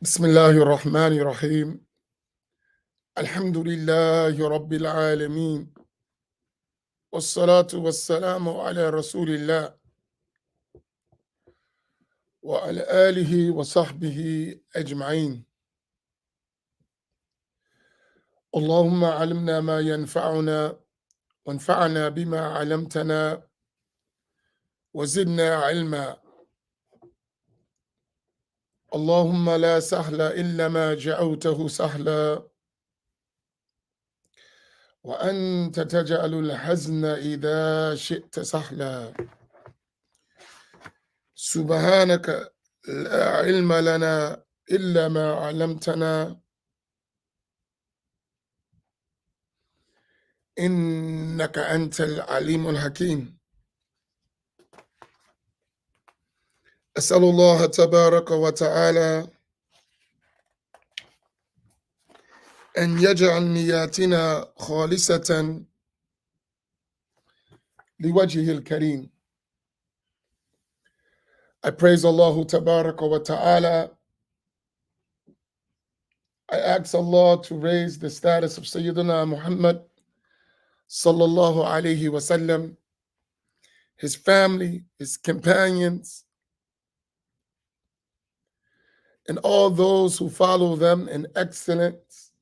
بسم الله الرحمن الرحيم. الحمد لله رب العالمين، والصلاة والسلام على رسول الله وعلى آله وصحبه أجمعين. اللهم علمنا ما ينفعنا وانفعنا بما علمتنا وزدنا علما. اللهم لا سهل إلا ما جعلته سهلا، وأنت تجعل الحزن إذا شئت سهلا. سبحانك لا علم لنا إلا ما علمتنا إنك أنت العليم الحكيم. أسأل الله تبارك وتعالى أن يجعل نياتنا خالصة لوجهه الكريم. I praise Allah Tabaraka wa Ta'ala. I ask Allah to raise the status of Sayyidina Muhammad sallallahu alayhi wa sallam, his family, his companions, and all those who follow them in excellence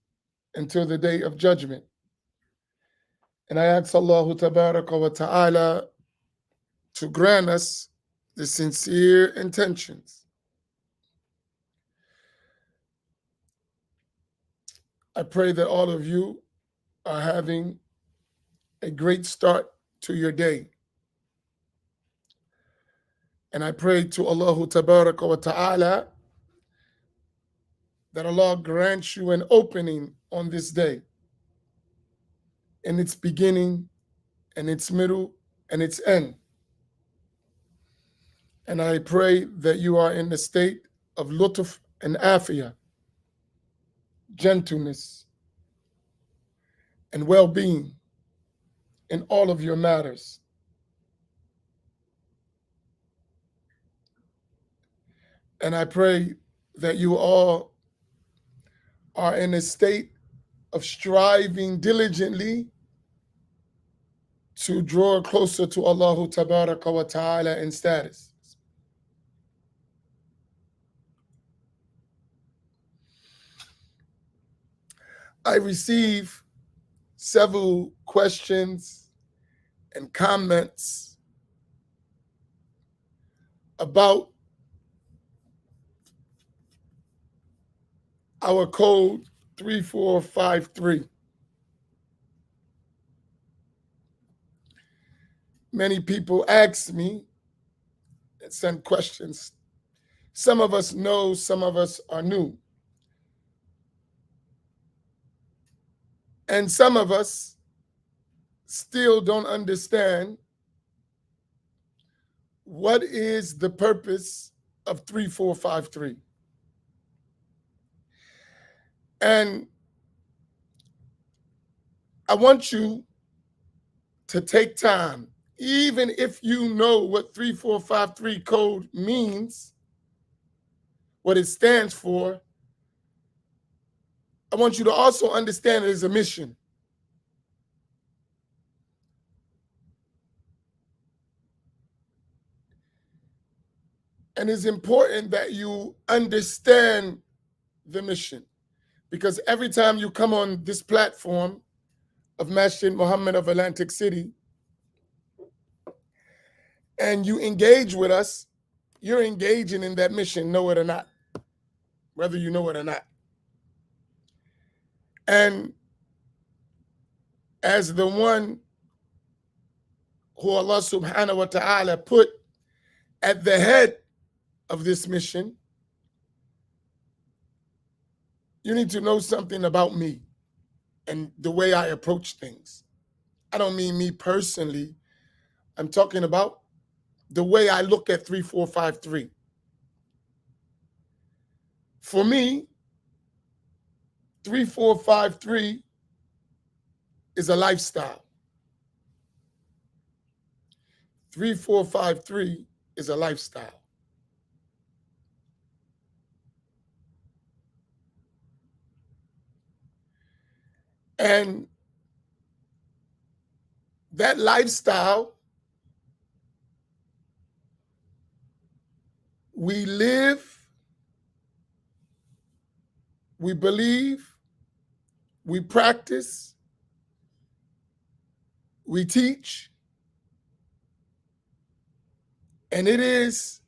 until the day of judgment. And I ask Allah Tabaraka wa Ta'ala to grant us the sincere intentions. I pray that all of you are having a great start to your day. And I pray to Allah Tabaraka wa Ta'ala that Allah grants you an opening on this day, in its beginning, and its middle, and its end. And I pray that you are in the state of lutf and afiyah, gentleness, and well-being in all of your matters. And I pray that you all are in a state of striving diligently to draw closer to Allah Tabaraka wa Ta'ala in status. I receive several questions and comments about our code 3453. Many people ask me and send questions. Some of us know, some of us are new. And some of us still don't understand what is the purpose of 3453. And I want you to take time, even if you know what 3453 code means, what it stands for, I want you to also understand it as a mission. And it's important that you understand the mission, because every time you come on this platform of Masjid Muhammad of Atlantic City and you engage with us, you're engaging in that mission, know it or not, whether you know it or not. And as the one who Allah subhanahu wa ta'ala put at the head of this mission, you need to know something about me and the way I approach things. I don't mean me personally. I'm talking about the way I look at 3453. For me, 3453 is a lifestyle. 3453 is a lifestyle. And that lifestyle, we live, we believe, we practice, we teach, and it is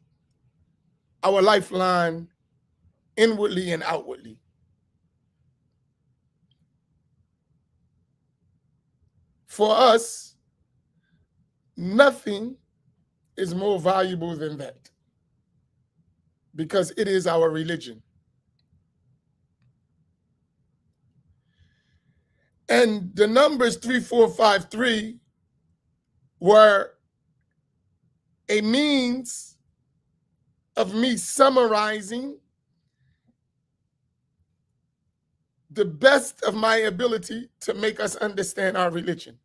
our lifeline inwardly and outwardly. For us, nothing is more valuable than that because it is our religion. And the numbers 3453 were a means of me summarizing the best of my ability to make us understand our religion,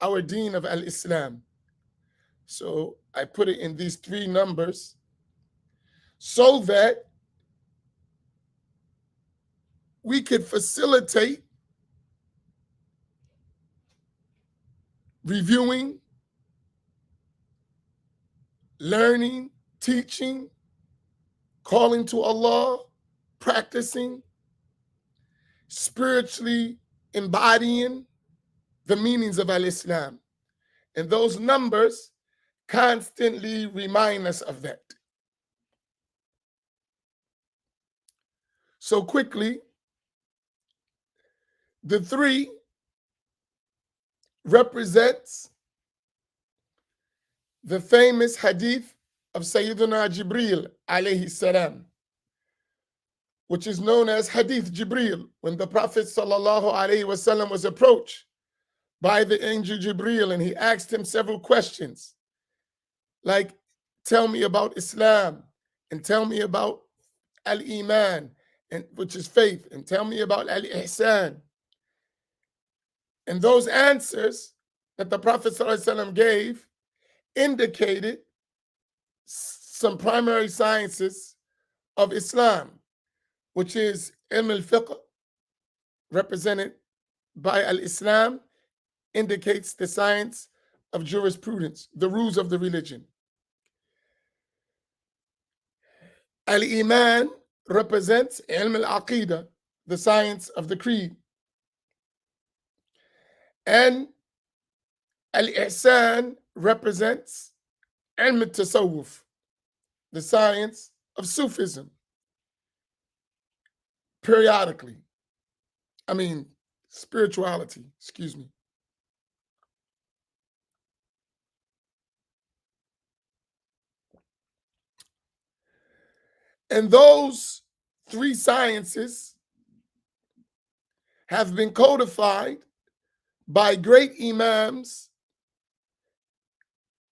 our deen of al-Islam. So I put it in these 3 numbers so that we could facilitate reviewing, learning, teaching, calling to Allah, practicing, spiritually embodying the meanings of al-Islam. And those numbers constantly remind us of that. So quickly, the 3 represents the famous hadith of Sayyidina Jibreel alayhi salam, which is known as Hadith Jibreel, when the Prophet sallallahu alayhi wasallam was approached by the angel Jibreel and he asked him several questions, like, tell me about Islam, and tell me about al-Iman, and which is faith, and tell me about al-Ihsan. And those answers that the Prophet ﷺ gave indicated some primary sciences of Islam, which is ilm al-fiqh, represented by al-Islam, indicates the science of jurisprudence, the rules of the religion. Al-Iman represents ilm al-Aqidah, the science of the creed. And al-Ihsan represents ilm al-Tasawwuf, the science of Sufism. Spirituality, excuse me. And those 3 sciences have been codified by great imams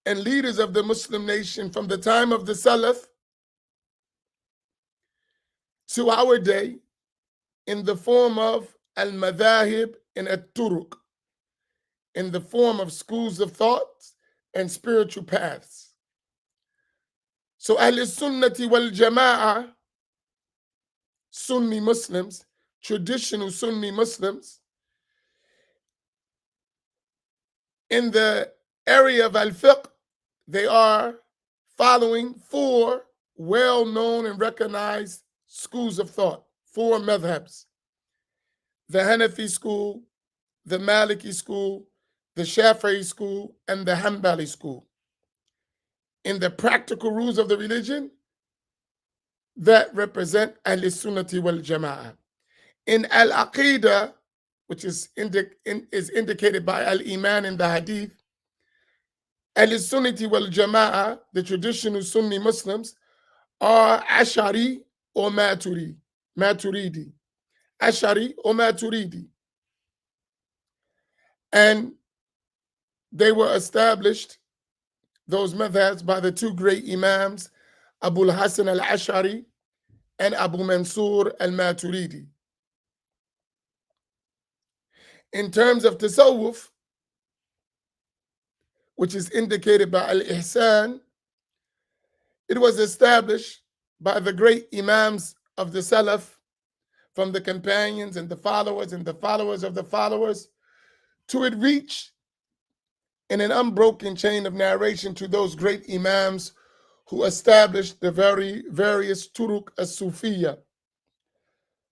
and leaders of the Muslim nation from the time of the Salaf to our day in the form of al-madahib and at-turuq, in the form of schools of thought and spiritual paths. So Ahl-Sunnati wal Jama'ah, Sunni Muslims, traditional Sunni Muslims, in the area of al-fiqh, they are following 4 well-known and recognized schools of thought, 4 madhabs: the Hanafi school, the Maliki school, the Shafi'i school, and the Hanbali school. In the practical rules of the religion, that represent Ahl-Sunnati wal Jama'ah. In Al-Aqidah, which is indicated by Al-Iman in the Hadith, Ahl-Sunnati wal Jama'ah, the traditional Sunni Muslims, are Ash'ari or Maturidi. Ash'ari or Maturidi. And they were established, those madhabs, by the 2 great Imams, Abu al-Hasan al-Ash'ari and Abu Mansur al-Maturidi. In terms of Tasawwuf, which is indicated by al-Ihsan, it was established by the great Imams of the Salaf from the companions and the followers of the followers, to it reach in an unbroken chain of narration to those great imams who established the various turuq as-Sufiya.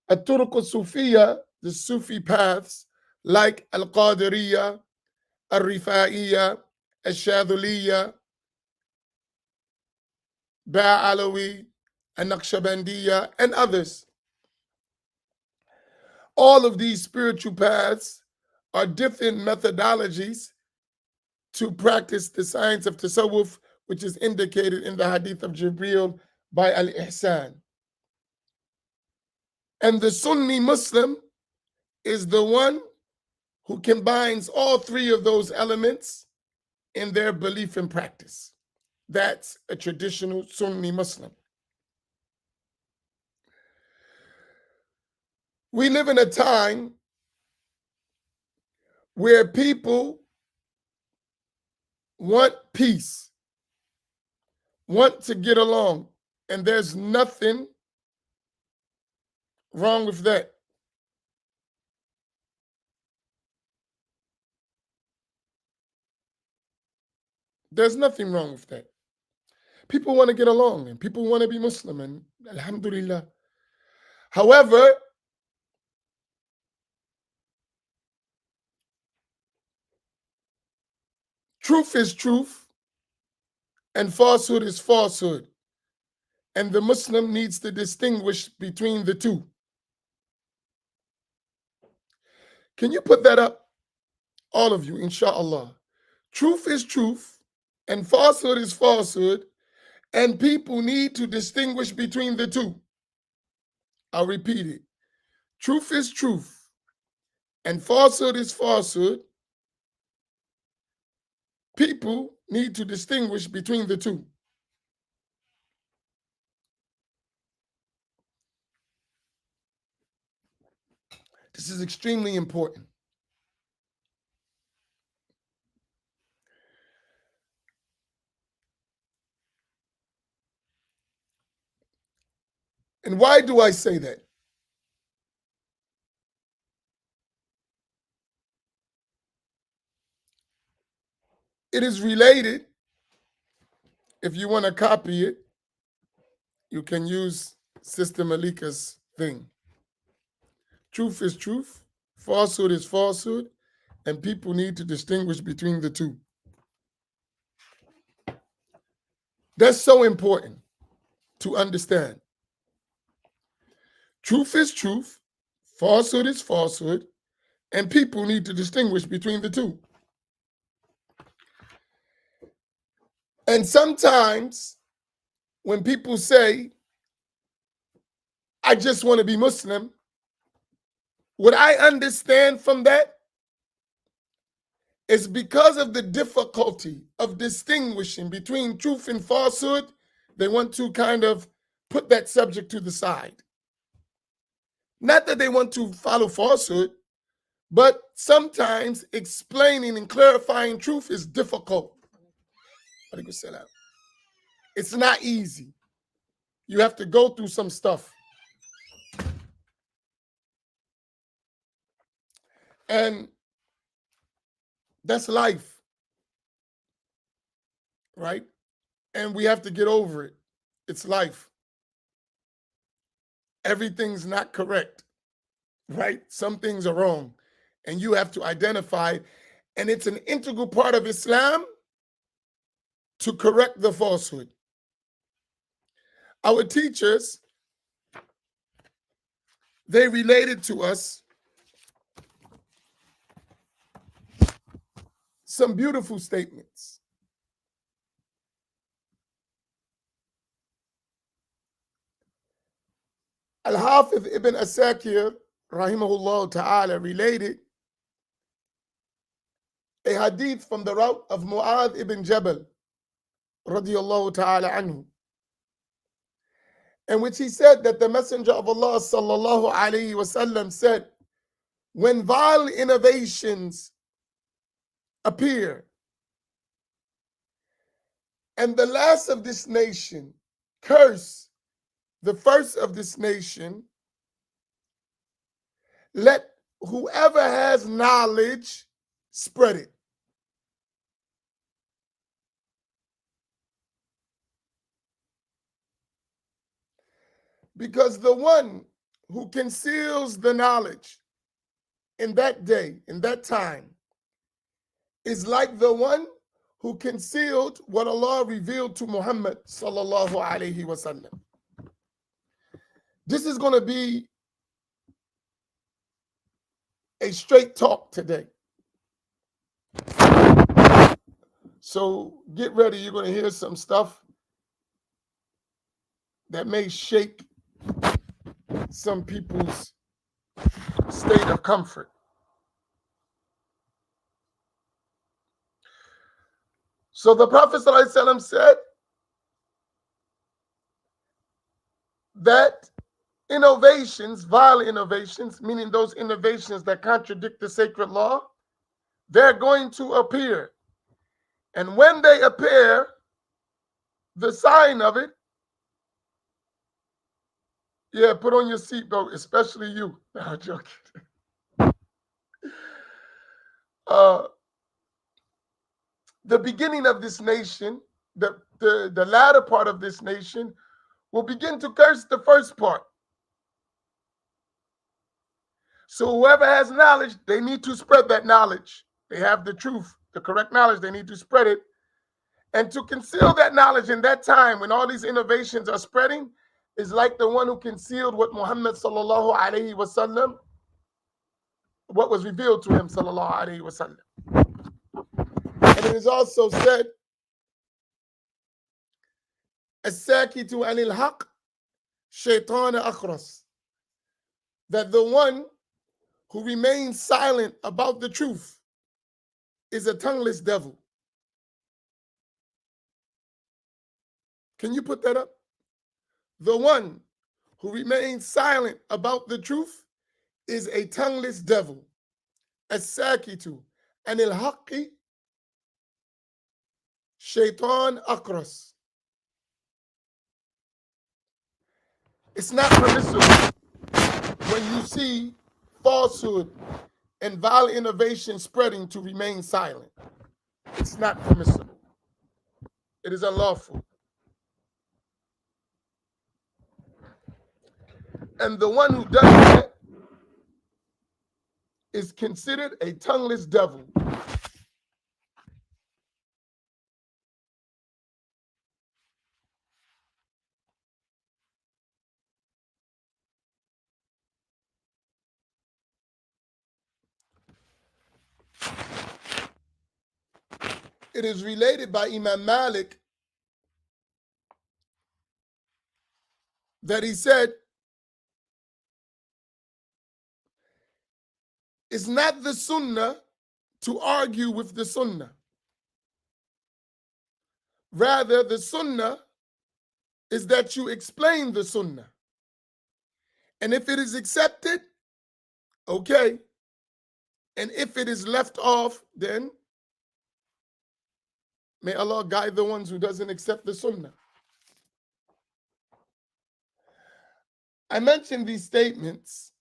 At-turuq as-Sufiya, the Sufi paths, like al-Qadiriyya, al-Rifa'iyya, al-Shadhuliyya, Ba'alawi, al-Naqshbandiyya, and others. All of these spiritual paths are different methodologies to practice the science of tasawwuf, which is indicated in the hadith of Jibreel by Al-Ihsan. And the Sunni Muslim is the one who combines all three of those elements in their belief and practice. That's a traditional Sunni Muslim. We live in a time where people want peace, want to get along, and there's nothing wrong with that. There's nothing wrong with that. People want to get along and people want to be Muslim, and alhamdulillah. However, truth is truth and falsehood is falsehood. And the Muslim needs to distinguish between the two. Can you put that up? All of you, inshallah. Truth is truth and falsehood is falsehood, and people need to distinguish between the two. I'll repeat it. Truth is truth and falsehood is falsehood. People need to distinguish between the two. This is extremely important. And why do I say that? It is related. If you want to copy it, you can use Sister Malika's thing. Truth is truth, falsehood is falsehood, and people need to distinguish between the two. That's so important to understand. Truth is truth, falsehood is falsehood, and people need to distinguish between the two. And sometimes when people say, I just want to be Muslim, what I understand from that is because of the difficulty of distinguishing between truth and falsehood, they want to kind of put that subject to the side. Not that they want to follow falsehood, but sometimes explaining and clarifying truth is difficult. It's not easy. You have to go through some stuff. And that's life, right? And we have to get over it. It's life. Everything's not correct, right? Some things are wrong. And you have to identify, and it's an integral part of Islam to correct the falsehood. Our teachers, they related to us some beautiful statements. Al-Hafiz ibn Asakir, rahimahullah ta'ala, related a hadith from the route of Mu'adh ibn Jabal, radiyallahu ta'ala anhu, in which he said that the Messenger of Allah sallallahu alayhi wasallam said, when vile innovations appear, and the last of this nation curse the first of this nation, let whoever has knowledge spread it. Because the one who conceals the knowledge in that day, in that time, is like the one who concealed what Allah revealed to Muhammad sallallahu alaihi wasallam. This is going to be a straight talk today. So get ready. You're going to hear some stuff that may shake some people's state of comfort. So the Prophet ﷺ said that innovations, vile innovations, meaning those innovations that contradict the sacred law, they're going to appear. And when they appear, the sign of it, yeah, put on your seatbelt, especially you. No, I'm joking. The beginning of this nation, the latter part of this nation, will begin to curse the first part. So whoever has knowledge, they need to spread that knowledge. They have the truth, the correct knowledge, they need to spread it. And to conceal that knowledge in that time when all these innovations are spreading is like the one who concealed what Muhammad sallallahu alaihi wasallam, what was revealed to him sallallahu alaihi wasallam. And it is also said, as-sakitu anil haq shaytan akhras, that the one who remains silent about the truth is a tongueless devil. Can you put that up? The one who remains silent about the truth is a tongueless devil. As-sakitu anil haqqi shaitan akras. It's not permissible when you see falsehood and vile innovation spreading to remain silent. It's not permissible. It is unlawful. And the one who does that is considered a tongueless devil. It is related by Imam Malik that he said, it's not the sunnah to argue with the sunnah. Rather, the sunnah is that you explain the sunnah. And if it is accepted, okay. And if it is left off, then may Allah guide the ones who doesn't accept the sunnah. I mention these statements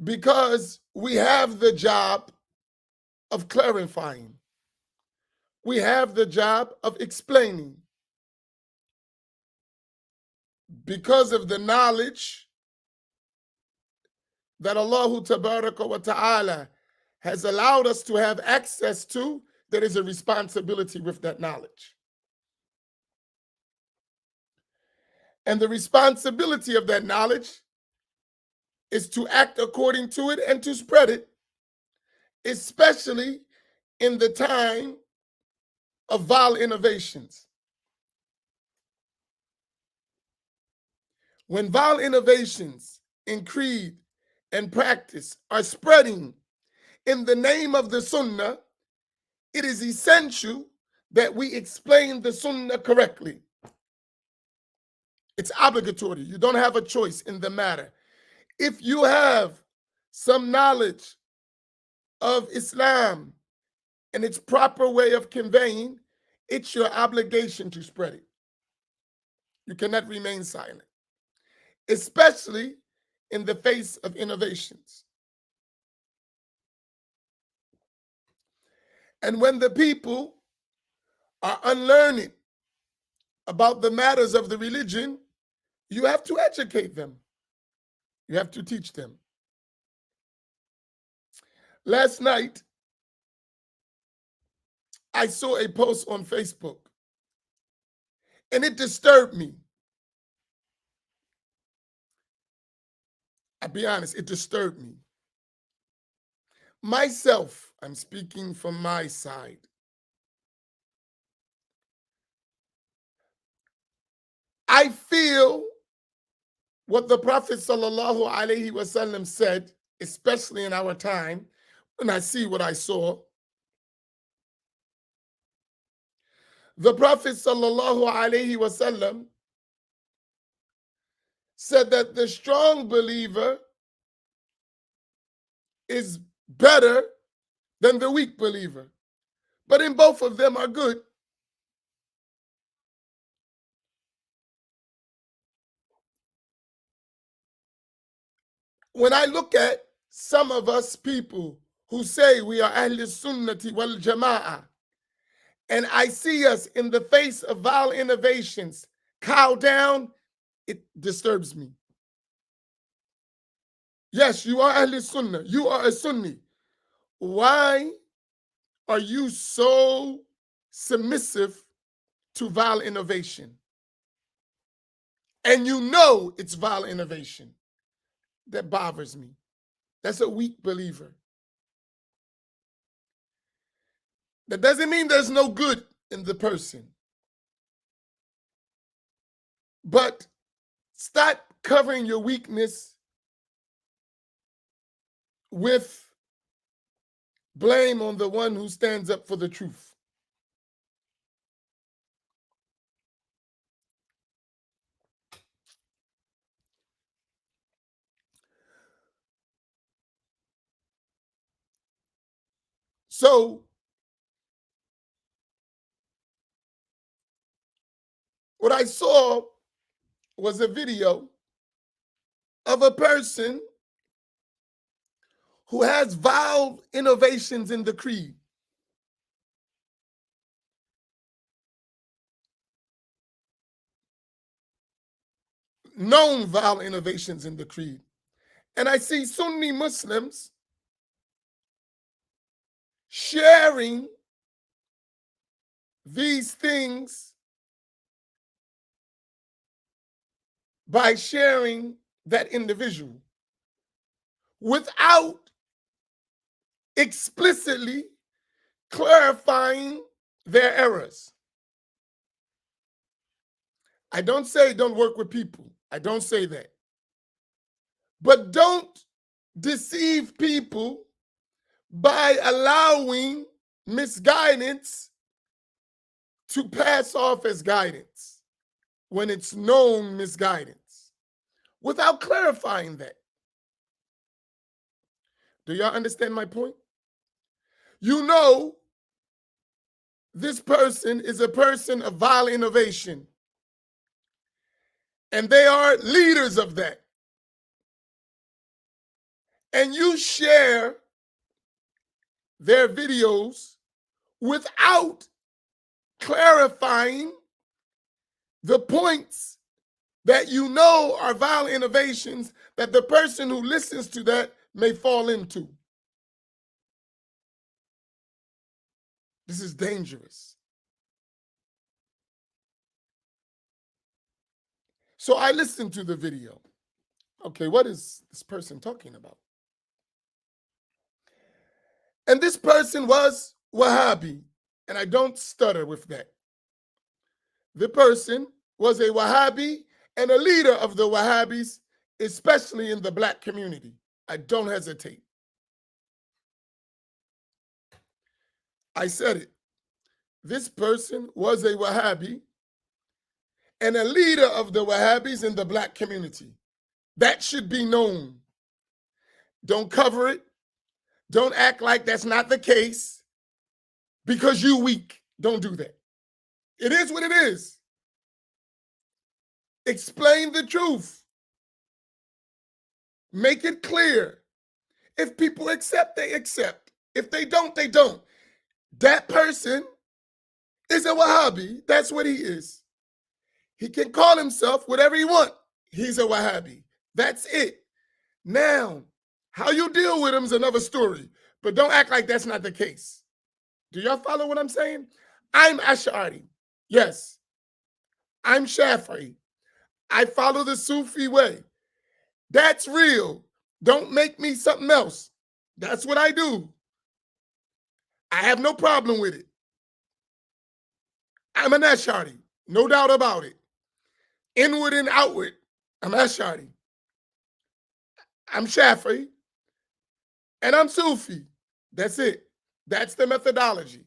because we have the job of clarifying. We have the job of explaining. Because of the knowledge that Allah Tabaraka wa Ta'ala has allowed us to have access to, there is a responsibility with that knowledge. And the responsibility of that knowledge is to act according to it and to spread it, especially in the time of vile innovations. When vile innovations in creed and practice are spreading in the name of the sunnah, it is essential that we explain the sunnah correctly. It's obligatory. You don't have a choice in the matter. If you have some knowledge of Islam and its proper way of conveying, it's your obligation to spread it. You cannot remain silent, especially in the face of innovations. And when the people are unlearned about the matters of the religion, you have to educate them. You have to teach them. Last night, I saw a post on Facebook, and it disturbed me. I'll be honest, it disturbed me. Myself, I'm speaking from my side. I feel what the Prophet sallallahu alaihi wasallam said, especially in our time, when I see what I saw. The Prophet sallallahu alaihi wasallam said that the strong believer is better than the weak believer. But in both of them are good. When I look at some of us people who say we are Ahl Sunnati wal Jama'ah, and I see us in the face of vile innovations cow down, it disturbs me. Yes, you are Ahl Sunnah. You are a Sunni. Why are you so submissive to vile innovation? And you know it's vile innovation. That bothers me. That's a weak believer. That doesn't mean there's no good in the person. But stop covering your weakness with blame on the one who stands up for the truth. So, what I saw was a video of a person who has vile innovations in the creed. Known vile innovations in the creed. And I see Sunni Muslims sharing these things by sharing that individual without explicitly clarifying their errors. I don't say don't work with people. I don't say that. But don't deceive people by allowing misguidance to pass off as guidance when it's known misguidance without clarifying that. Do y'all understand my point? You know, this person is a person of vile innovation, and they are leaders of that. And you share their videos without clarifying the points that you know are vile innovations that the person who listens to that may fall into. This is dangerous. So I listened to the video. Okay, what is this person talking about? And this person was Wahhabi, and I don't stutter with that. The person was a Wahhabi and a leader of the Wahhabis, especially in the Black community. I don't hesitate. I said it. This person was a Wahhabi and a leader of the Wahhabis in the Black community. That should be known. Don't cover it. Don't act like that's not the case because you're weak. Don't do that. It is what it is. Explain the truth. Make it clear. If people accept, they accept. If they don't, they don't. That person is a Wahhabi. That's what he is. He can call himself whatever he wants. He's a Wahhabi. That's it. Now, how you deal with him is another story, but don't act like that's not the case. Do y'all follow what I'm saying? I'm Ash'ari. Yes. I'm Shafi'i. I follow the Sufi way. That's real. Don't make me something else. That's what I do. I have no problem with it. I'm an Ash'ari, no doubt about it. Inward and outward, I'm Ash'ari. I'm Shafi'i, and I'm Sufi. That's it. That's the methodology.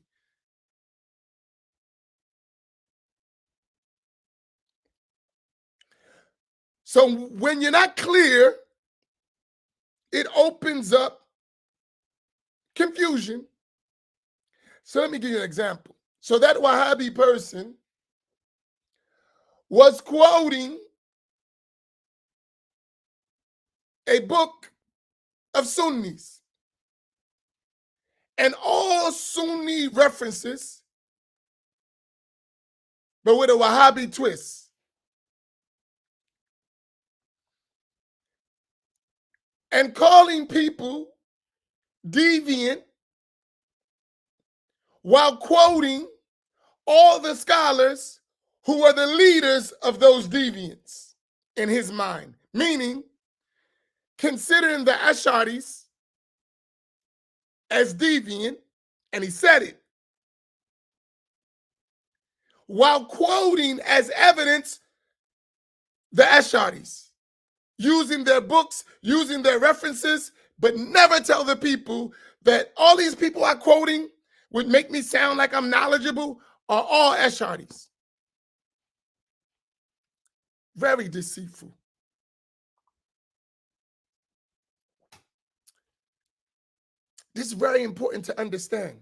So when you're not clear, it opens up confusion. So let me give you an example. So that Wahhabi person was quoting a book of Sunnis, and all Sunni references, but with a Wahhabi twist. And calling people deviant while quoting all the scholars who are the leaders of those deviants in his mind. Meaning, considering the Ash'aris as deviant, and he said it, while quoting as evidence the Ash'aris, using their books, using their references, but never tell the people that all these people are quoting would make me sound like I'm knowledgeable are all Ash'aris. Very deceitful. This is very important to understand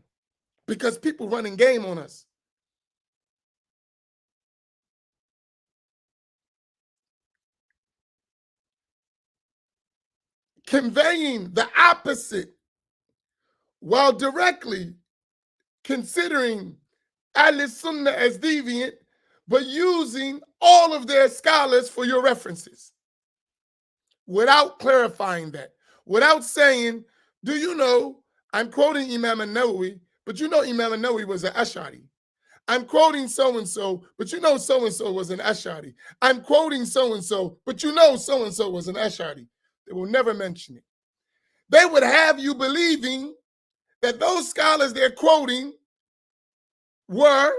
because people running game on us. Conveying the opposite while directly considering Ahl Sunnah as deviant, but using all of their scholars for your references without clarifying that, without saying, do you know, I'm quoting Imam Nawawi, but you know Imam Nawawi was an Ash'ari. I'm quoting so-and-so, but you know so-and-so was an Ash'ari. I'm quoting so-and-so, but you know so-and-so was an Ash'ari. They will never mention it. They would have you believing that those scholars they're quoting were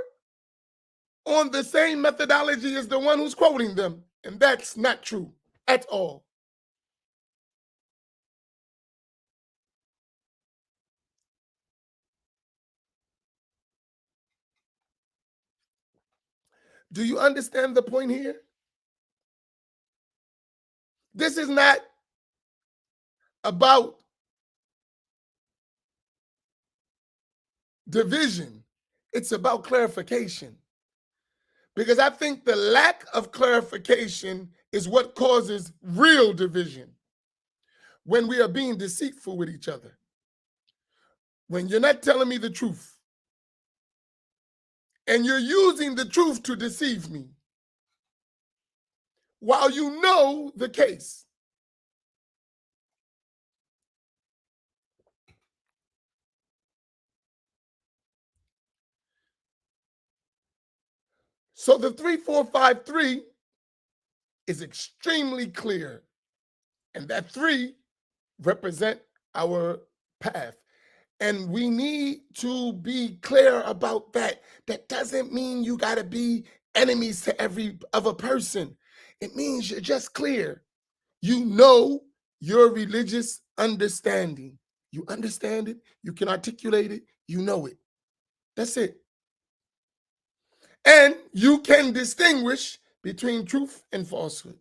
on the same methodology as the one who's quoting them. And that's not true at all. Do you understand the point here? This is not about division. It's about clarification. Because I think the lack of clarification is what causes real division when we are being deceitful with each other. When you're not telling me the truth and you're using the truth to deceive me while you know the case. So the 3453 is extremely clear. And that 3 represent our path. And we need to be clear about that. That doesn't mean you got to be enemies to every other person. It means you're just clear. You know your religious understanding. You understand it, you can articulate it, you know it. That's it. And you can distinguish between truth and falsehood.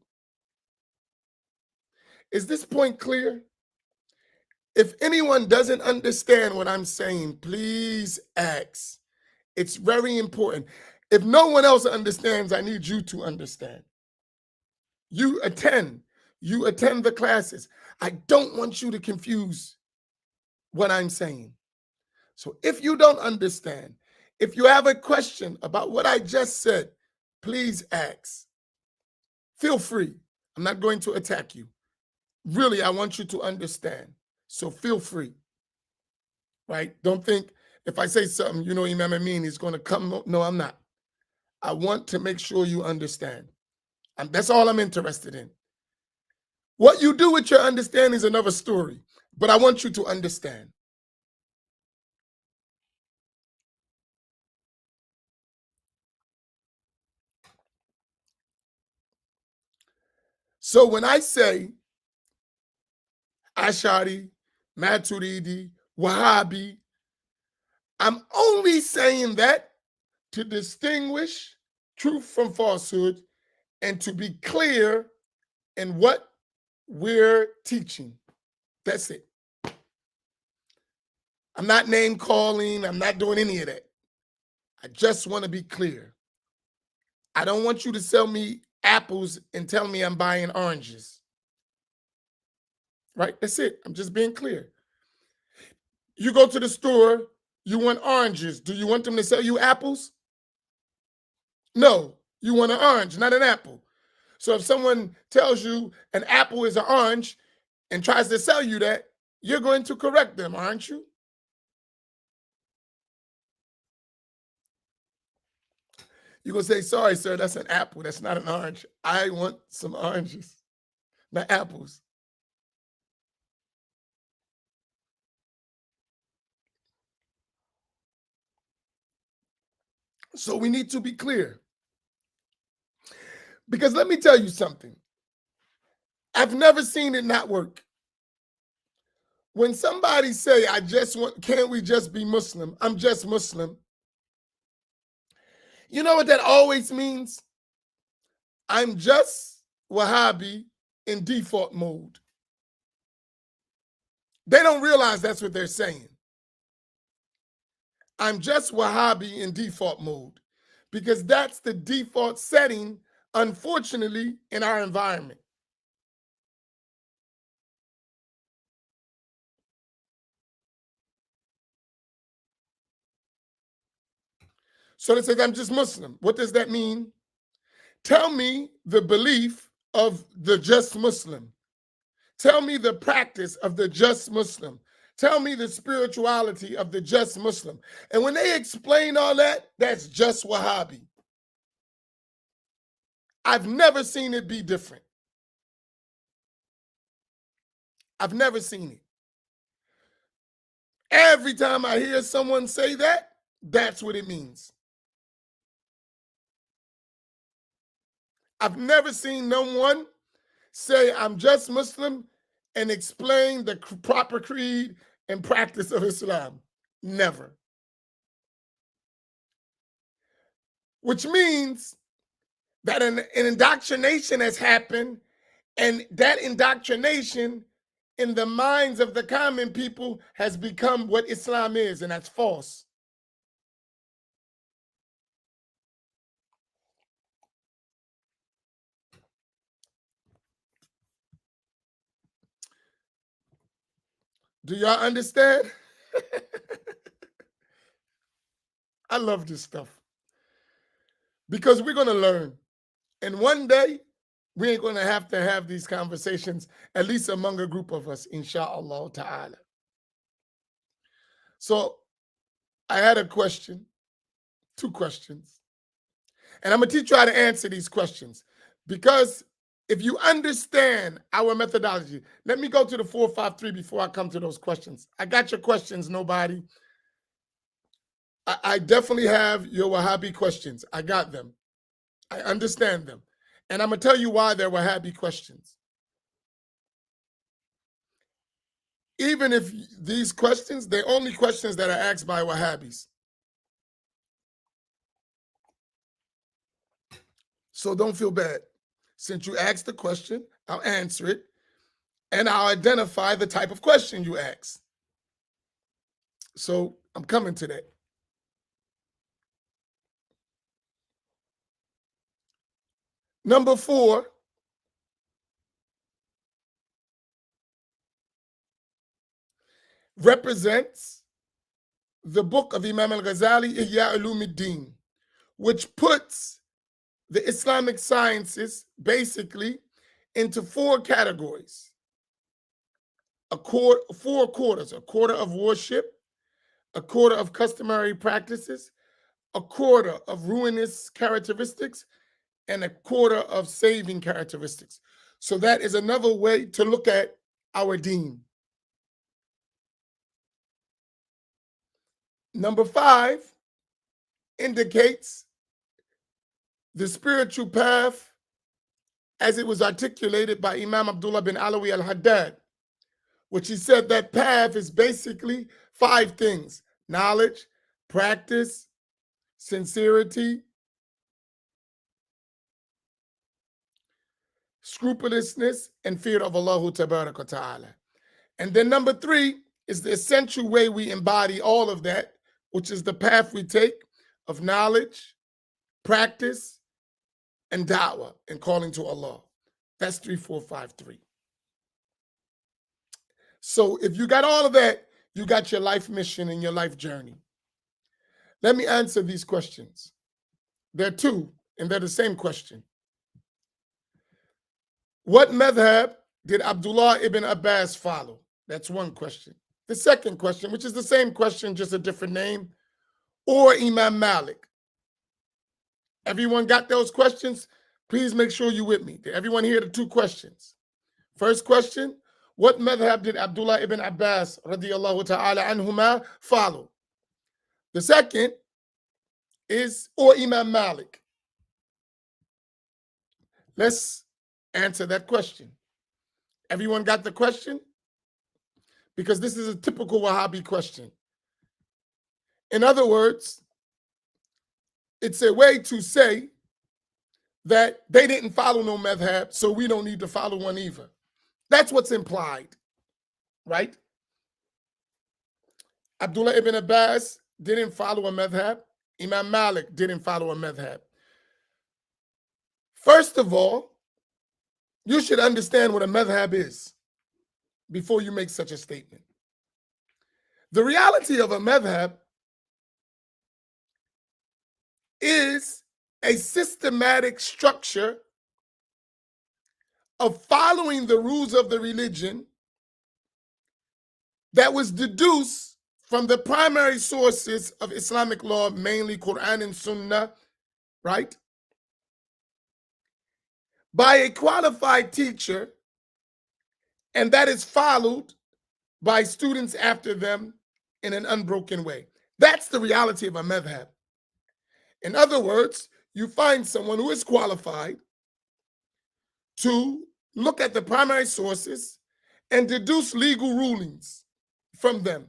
Is this point clear? If anyone doesn't understand what I'm saying, please ask. It's very important. If no one else understands, I need you to understand. You attend the classes. I don't want you to confuse what I'm saying. So if you don't understand, if you have a question about what I just said, please ask. Feel free. I'm not going to attack you. Really, I want you to understand. So feel free, right? Don't think if I say something, Imam Amin is going to come. No, I'm not. I want to make sure you understand. And that's all I'm interested in. What you do with your understanding is another story, but I want you to understand. So when I say Ashari, Maturidi, Wahhabi, I'm only saying that to distinguish truth from falsehood and to be clear in what we're teaching. That's it. I'm not name calling. I'm not doing any of that. I just want to be clear. I don't want you to sell me apples and tell me I'm buying oranges. Right? That's it. I'm just being clear. You go to the store, you want oranges. Do you want them to sell you apples? No, you want an orange, not an apple. So if someone tells you an apple is an orange and tries to sell you that, you're going to correct them, aren't you? You're going to say, sorry, sir, that's an apple. That's not an orange. I want some oranges, not apples. So we need to be clear. Because let me tell you something. I've never seen it not work. When somebody say, can't we just be Muslim? I'm just Muslim. You know what that always means? I'm just Wahhabi in default mode. They don't realize that's what they're saying. I'm just Wahhabi in default mode because that's the default setting, unfortunately, in our environment. So they say, I'm just Muslim. What does that mean? Tell me the belief of the just Muslim. Tell me the practice of the just Muslim. Tell me the spirituality of the just Muslim. And when they explain all that, that's just Wahhabi. I've never seen it be different. I've never seen it. Every time I hear someone say that, that's what it means. I've never seen no one say, I'm just Muslim and explain the proper creed and practice of Islam. Never. Which means that an indoctrination has happened, and that indoctrination in the minds of the common people has become what Islam is, and that's false. Do y'all understand? I love this stuff because we're going to learn. And one day, we ain't going to have these conversations, at least among a group of us, inshallah ta'ala. So I had a question, 2 questions. And I'm going to teach you how to answer these questions because if you understand our methodology, let me go to the 453 before I come to those questions. I got your questions, nobody. I definitely have your Wahhabi questions. I got them. I understand them. And I'm going to tell you why they're Wahhabi questions. Even if these questions, they're only questions that are asked by Wahhabis. So don't feel bad. Since you asked the question, I'll answer it, and I'll identify the type of question you ask. So I'm coming to that. Number 4, represents the book of Imam al-Ghazali, Ihya Ulumuddin, which puts the Islamic sciences basically into four categories. Four quarters: a quarter of worship, a quarter of customary practices, a quarter of ruinous characteristics, and a quarter of saving characteristics. So that is another way to look at our deen. Number 5 indicates the spiritual path as it was articulated by Imam Abdullah bin Alawi al-Haddad, which he said that path is basically 5 things: knowledge, practice, sincerity, scrupulousness, and fear of Allah Ta'ala. And then number 3 is the essential way we embody all of that, which is the path we take of knowledge, practice, and da'wah, and calling to Allah. That's 3, 4, 5, 3. So if you got all of that, you got your life mission and your life journey. Let me answer these questions. There are 2, and they're the same question. What madhab did Abdullah ibn Abbas follow? That's one question. The second question, which is the same question, just a different name, or Imam Malik. Everyone got those questions? Please make sure you're with me. Did everyone hear the 2 questions? First question, what madhab did Abdullah ibn Abbas radiyallahu ta'ala anhuma follow? The second is, or Imam Malik. Let's answer that question. Everyone got the question? Because this is a typical Wahhabi question. In other words, it's a way to say that they didn't follow no madhab, so we don't need to follow one either. That's what's implied, right? Abdullah ibn Abbas didn't follow a madhab. Imam Malik didn't follow a madhab. First of all, you should understand what a madhab is before you make such a statement. The reality of a madhab is a systematic structure of following the rules of the religion that was deduced from the primary sources of Islamic law, mainly Quran and Sunnah, right? By a qualified teacher, and that is followed by students after them in an unbroken way. That's the reality of a madhab. In other words, you find someone who is qualified to look at the primary sources and deduce legal rulings from them.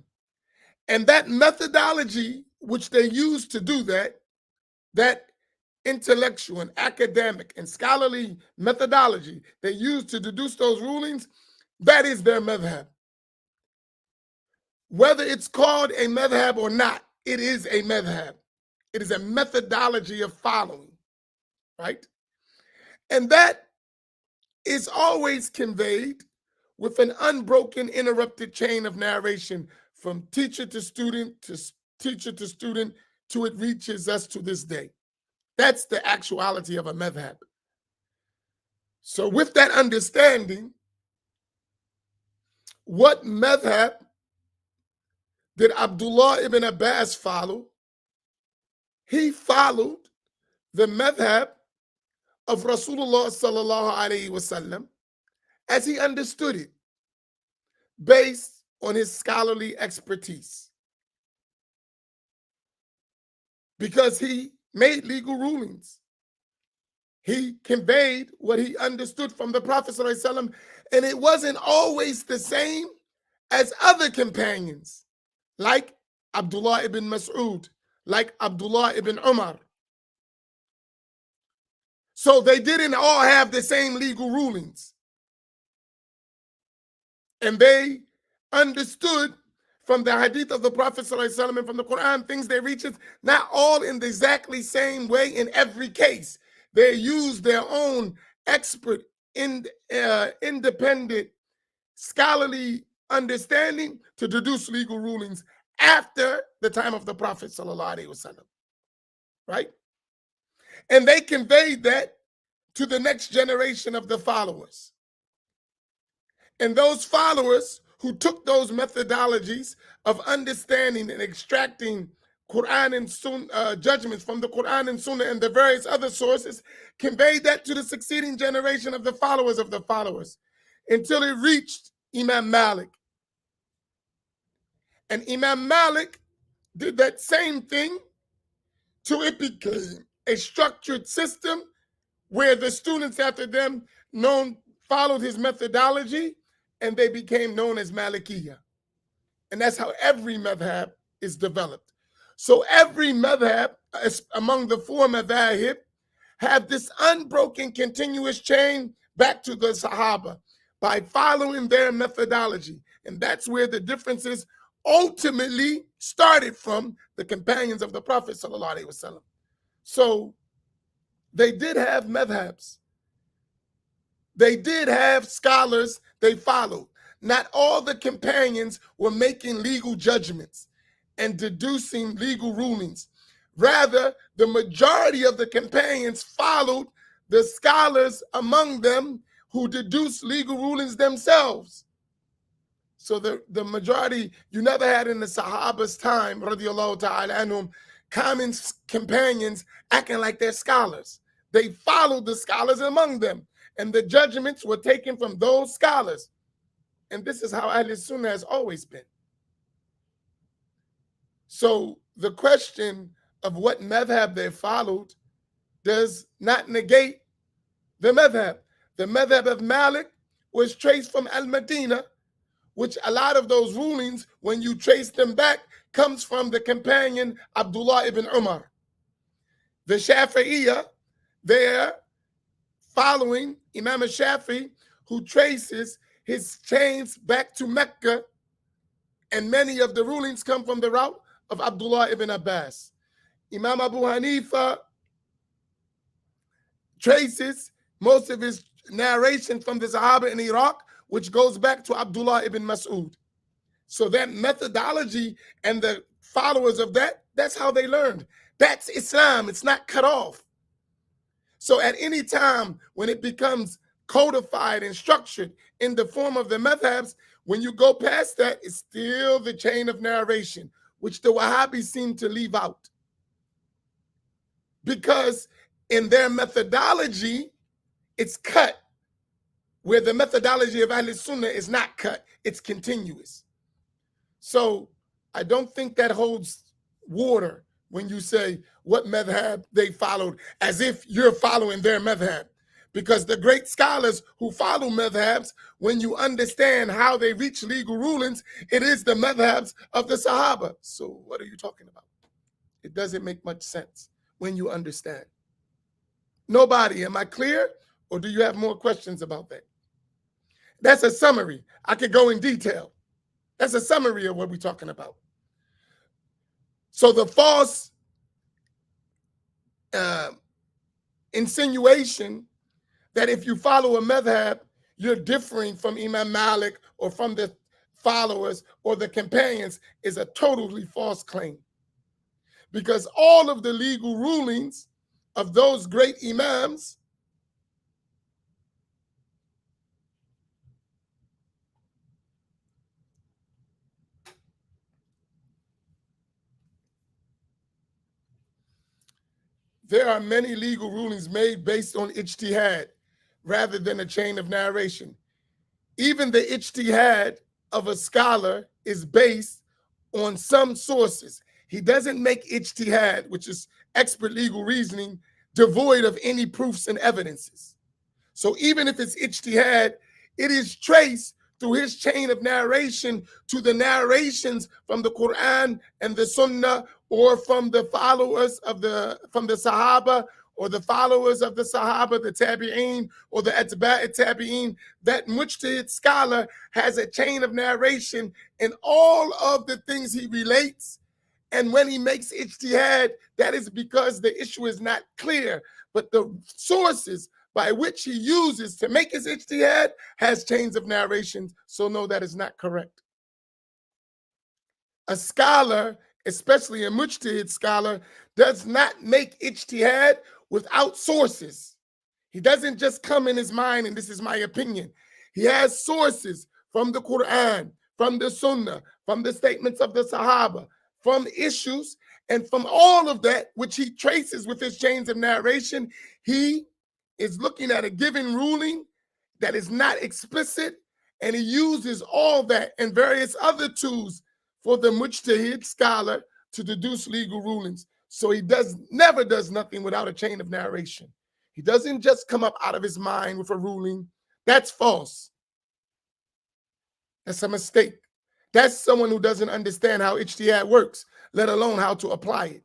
And that methodology which they use to do that, that intellectual and academic and scholarly methodology they use to deduce those rulings, that is their madhab. Whether it's called a madhab or not, it is a madhab. It is a methodology of following, right? And that is always conveyed with an unbroken, interrupted chain of narration from teacher to student to teacher to student till it reaches us to this day. That's the actuality of a madhab. So with that understanding, what madhab did Abdullah ibn Abbas follow? He followed the madhab of Rasulullah sallallahu alaihi wasallam as he understood it, based on his scholarly expertise. Because he made legal rulings. He conveyed what he understood from the Prophet sallallahu alaihi wasallam, and it wasn't always the same as other companions, like Abdullah ibn Mas'ud, like Abdullah ibn Umar. So they didn't all have the same legal rulings. And they understood from the hadith of the Prophet ﷺ and from the Quran things they reach us, not all in the exactly same way in every case. They use their own expert, independent, scholarly understanding to deduce legal rulings after the time of the Prophet sallallahu alaihi wasallam, right? And they conveyed that to the next generation of the followers. And those followers who took those methodologies of understanding and extracting Quran and Sunnah judgments from the Quran and Sunnah and the various other sources conveyed that to the succeeding generation of the followers until it reached Imam Malik. And Imam Malik did that same thing till it became a structured system where the students after them followed his methodology, and they became known as Malikiyya. And that's how every madhab is developed. So every madhab among the four madhahib have this unbroken continuous chain back to the Sahaba by following their methodology. And that's where the differences ultimately started from the companions of the Prophet sallallahu alaihi wasallam. So they did have madhabs. They did have scholars they followed. Not all the companions were making legal judgments and deducing legal rulings. Rather, the majority of the companions followed the scholars among them who deduced legal rulings themselves. So the majority, you never had in the Sahaba's time, radiallahu ta'ala anhum, common companions acting like they're scholars. They followed the scholars among them, and the judgments were taken from those scholars. And this is how Ahl Sunnah has always been. So the question of what madhab they followed does not negate the madhab. The madhab of Malik was traced from Al-Madinah, which a lot of those rulings, when you trace them back, comes from the companion Abdullah ibn Umar. The Shafi'iyah, they're following Imam al-Shafi, who traces his chains back to Mecca, and many of the rulings come from the route of Abdullah ibn Abbas. Imam Abu Hanifa traces most of his narration from the Sahaba in Iraq, which goes back to Abdullah ibn Mas'ud. So that methodology and the followers of that, that's how they learned. That's Islam. It's not cut off. So at any time when it becomes codified and structured in the form of the madhabs, when you go past that, it's still the chain of narration, which the Wahhabis seem to leave out. Because in their methodology, it's cut, where the methodology of Ahl Sunnah is not cut, it's continuous. So I don't think that holds water when you say what madhab they followed, as if you're following their madhab. Because the great scholars who follow madhabs, when you understand how they reach legal rulings, it is the madhabs of the Sahaba. So what are you talking about? It doesn't make much sense when you understand. Nobody, am I clear? Or do you have more questions about that? That's a summary. I could go in detail. That's a summary of what we're talking about. So the false insinuation that if you follow a madhab, you're differing from Imam Malik or from the followers or the companions is a totally false claim. Because all of the legal rulings of those great imams there are many legal rulings made based on ijtihad rather than a chain of narration. Even the ijtihad of a scholar is based on some sources. He doesn't make ijtihad, which is expert legal reasoning, devoid of any proofs and evidences. So even if it's ijtihad, it is traced through his chain of narration to the narrations from the Quran and the Sunnah, or from the followers of from the Sahaba, or the followers of the Sahaba, the Tabi'een, or the Atba' Tabi'een. That mujtahid scholar has a chain of narration in all of the things he relates. And when he makes ijtihad, that is because the issue is not clear. But the sources by which he uses to make his ijtihad has chains of narrations. So no, that is not correct. A scholar, especially a mujtahid scholar, does not make ijtihad without sources. He doesn't just come in his mind and this is my opinion. He has sources from the Quran, from the Sunnah, from the statements of the Sahaba, from issues, and from all of that, which he traces with his chains of narration. He is looking at a given ruling that is not explicit, and he uses all that and various other tools for the mujtahid scholar to deduce legal rulings. So he never does nothing without a chain of narration. He doesn't just come up out of his mind with a ruling. That's false. That's a mistake. That's someone who doesn't understand how ijtihad works, let alone how to apply it.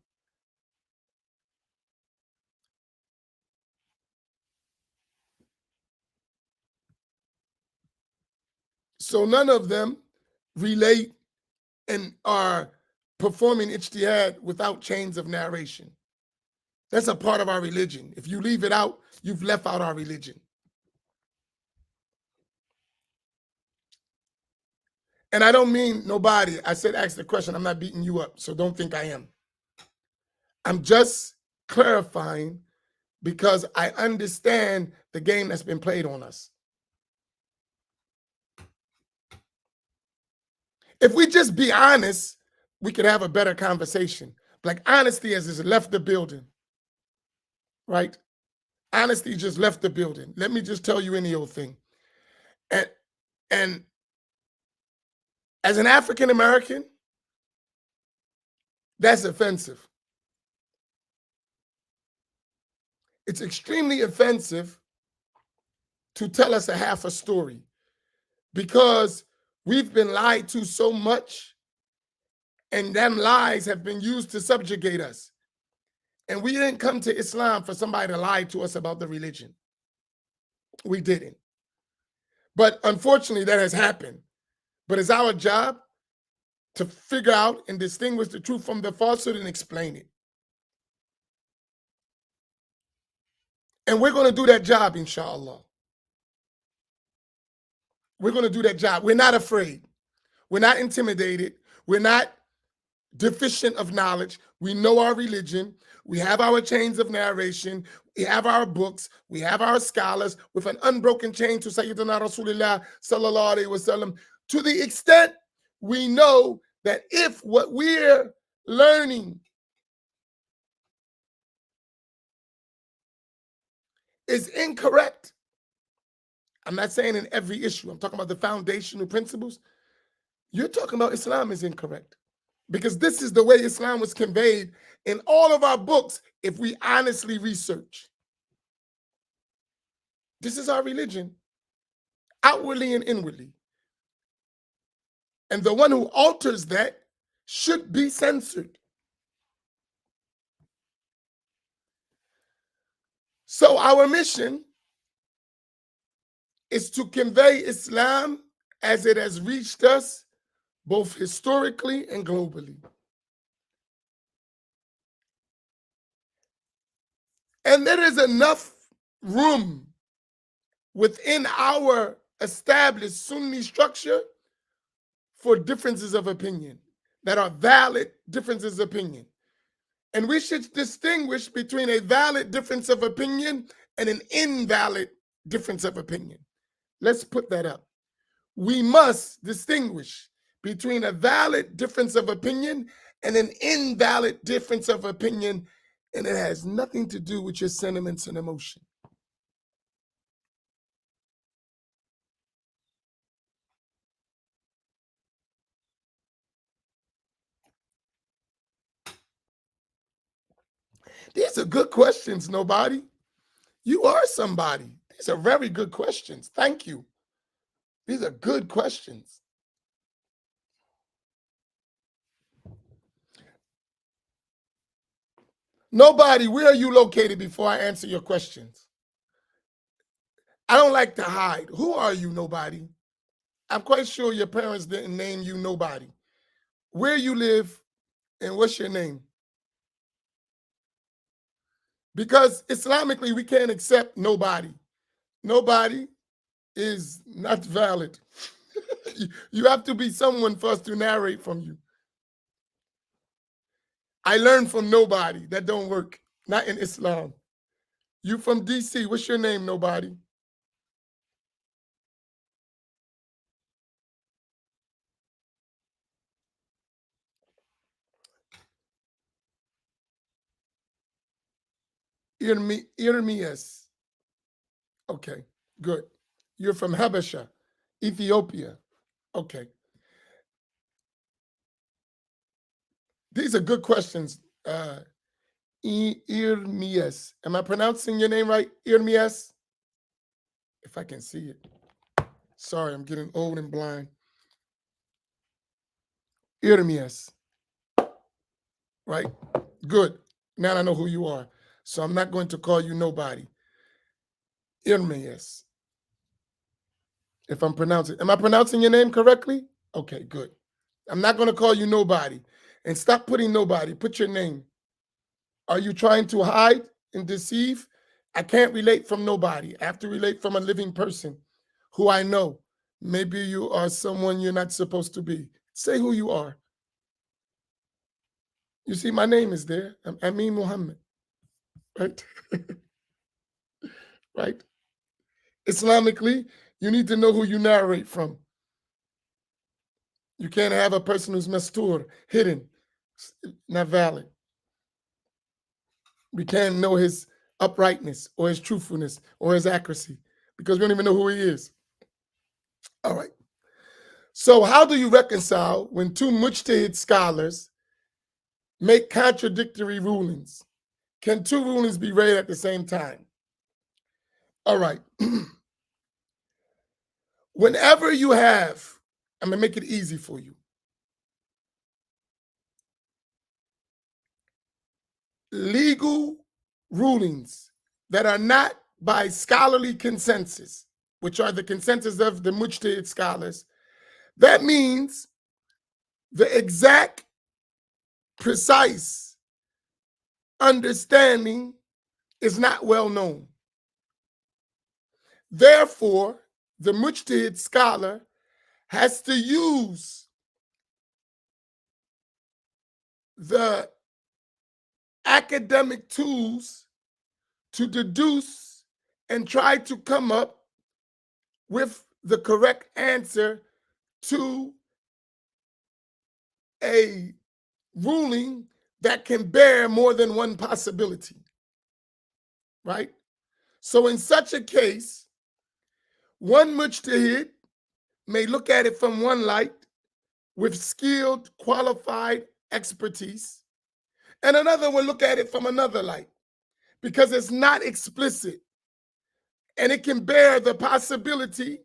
So none of them relate and are performing ijtihad without chains of narration. That's a part of our religion. If you leave it out, you've left out our religion. And I don't mean nobody. I said ask the question. I'm not beating you up, so don't think I am. I'm just clarifying because I understand the game that's been played on us. If we just be honest, we could have a better conversation. Like honesty has just left the building, right? Honesty just left the building. Let me just tell you any old thing. And as an African American, that's offensive. It's extremely offensive to tell us a half a story because we've been lied to so much and them lies have been used to subjugate us. And we didn't come to Islam for somebody to lie to us about the religion. We didn't. But unfortunately, that has happened. But it's our job to figure out and distinguish the truth from the falsehood and explain it. And we're going to do that job, inshallah. We're going to do that job. We're not afraid. We're not intimidated. We're not deficient of knowledge. We know our religion. We have our chains of narration. We have our books. We have our scholars with an unbroken chain to Sayyidina Rasulullah sallallahu alaihi wasallam. To the extent we know that if what we're learning is incorrect, I'm not saying in every issue. I'm talking about the foundational principles. You're talking about Islam is incorrect. Because this is the way Islam was conveyed in all of our books if we honestly research. This is our religion, outwardly and inwardly. And the one who alters that should be censored. So our mission is to convey Islam as it has reached us, both historically and globally. And there is enough room within our established Sunni structure for differences of opinion that are valid differences of opinion. And we should distinguish between a valid difference of opinion and an invalid difference of opinion. Let's put that up. We must distinguish between a valid difference of opinion and an invalid difference of opinion, and it has nothing to do with your sentiments and emotion. These are good questions, nobody. You are somebody. These are very good questions. Thank you. These are good questions. Nobody, where are you located before I answer your questions? I don't like to hide. Who are you, nobody? I'm quite sure your parents didn't name you nobody. Where you live and what's your name? Because Islamically, we can't accept nobody. Nobody is not valid. You have to be someone for us to narrate from you. I learned from nobody. That don't work. Not in Islam. You from DC. What's your name, nobody? Irmias. Okay, good. You're from Habasha, Ethiopia. Okay. These are good questions. Irmias. Am I pronouncing your name right? Irmias? If I can see it. Sorry, I'm getting old and blind. Irmias. Right? Good. Now I know who you are. So I'm not going to call you nobody. Irmias. If I'm pronouncing, am I pronouncing your name correctly? Okay, good. I'm not going to call you nobody. And stop putting nobody. Put your name. Are you trying to hide and deceive? I can't relate from nobody. I have to relate from a living person who I know. Maybe you are someone you're not supposed to be. Say who you are. You see, my name is there. I'm Amin Muhammad. Right? Right? Islamically, you need to know who you narrate from. You can't have a person who's mastur, hidden, not valid. We can't know his uprightness or his truthfulness or his accuracy because we don't even know who he is. All right. So how do you reconcile when two mujtahid scholars make contradictory rulings? Can two rulings be read at the same time? All right. Whenever you have, I'm going to make it easy for you. Legal rulings that are not by scholarly consensus, which are the consensus of the mujtahid scholars, that means the exact, precise understanding is not well known. Therefore, the mujtahid scholar has to use the academic tools to deduce and try to come up with the correct answer to a ruling that can bear more than one possibility, right? So in such a case, one mujtahid may look at it from one light with skilled, qualified expertise, and another will look at it from another light because it's not explicit and it can bear the possibility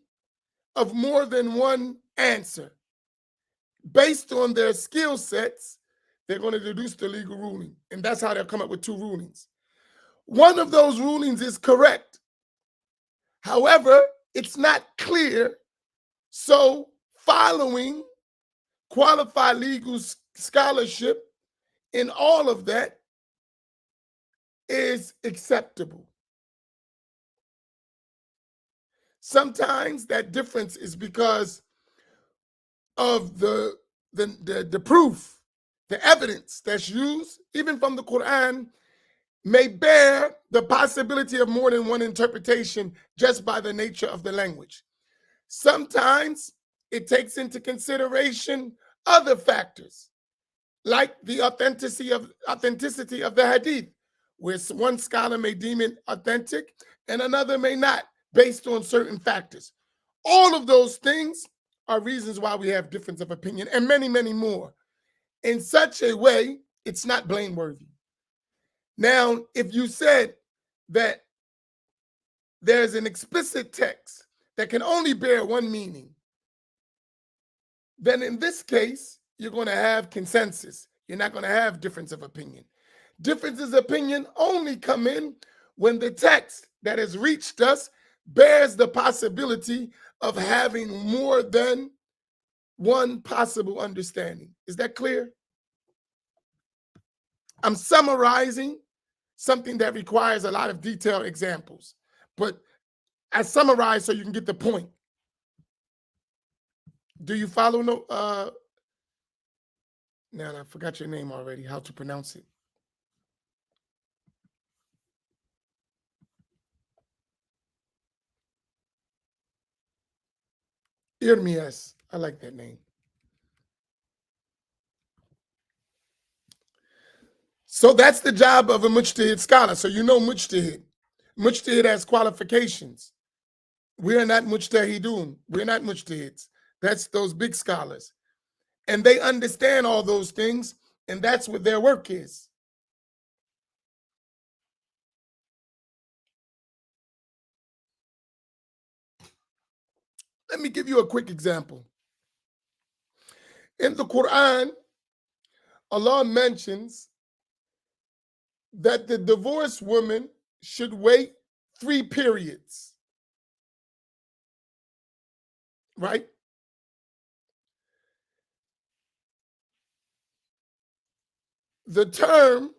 of more than one answer. Based on their skill sets, they're going to deduce the legal ruling, and that's how they'll come up with two rulings. One of those rulings is correct. However, it's not clear, so following qualified legal scholarship in all of that is acceptable. Sometimes that difference is because of the proof, the evidence that's used, even from the Quran, may bear the possibility of more than one interpretation just by the nature of the language. Sometimes it takes into consideration other factors, like the authenticity of the hadith, where one scholar may deem it authentic and another may not, based on certain factors. All of those things are reasons why we have difference of opinion, and many, many more. In such a way, it's not blameworthy. Now, if you said that there's an explicit text that can only bear one meaning, then in this case, you're going to have consensus. You're not going to have difference of opinion. Differences of opinion only come in when the text that has reached us bears the possibility of having more than one possible understanding. Is that clear? I'm summarizing something that requires a lot of detailed examples. But I summarize so you can get the point. Do you follow? No, now I forgot your name already, how to pronounce it. Irmias. I like that name. So that's the job of a mujtahid scholar. So you know mujtahid. Mujtahid has qualifications. We are not mujtahidun. We're not mujtahids. That's those big scholars. And they understand all those things, and that's what their work is. Let me give you a quick example. In the Quran, Allah mentions that the divorced woman should wait 3 periods, right? The term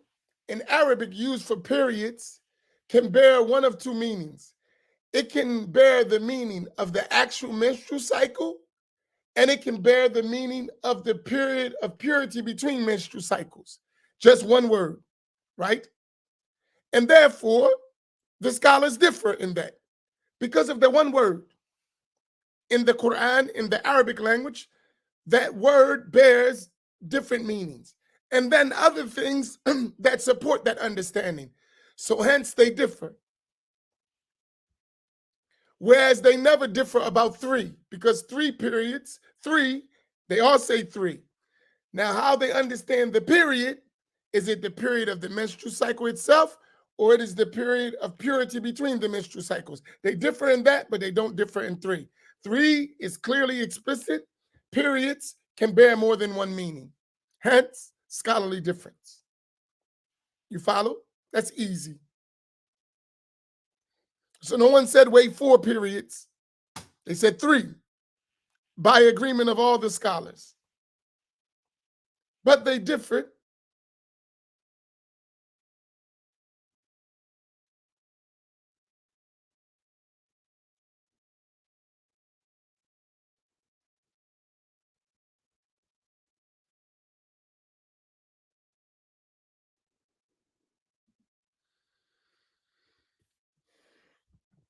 in Arabic used for periods can bear one of two meanings. It can bear the meaning of the actual menstrual cycle, and it can bear the meaning of the period of purity between menstrual cycles. Just one word, right? And therefore, the scholars differ in that because of the one word. In the Quran, in the Arabic language, that word bears different meanings. And then other things that support that understanding. So hence they differ. Whereas they never differ about 3, because 3 periods, 3, they all say 3. Now, how they understand the period, is it the period of the menstrual cycle itself, or it is the period of purity between the menstrual cycles? They differ in that, but they don't differ in 3. 3 is clearly explicit. Periods can bear more than one meaning. Hence, scholarly difference. You follow? That's easy. So no one said wait 4 periods. They said 3 by agreement of all the scholars. But they differed.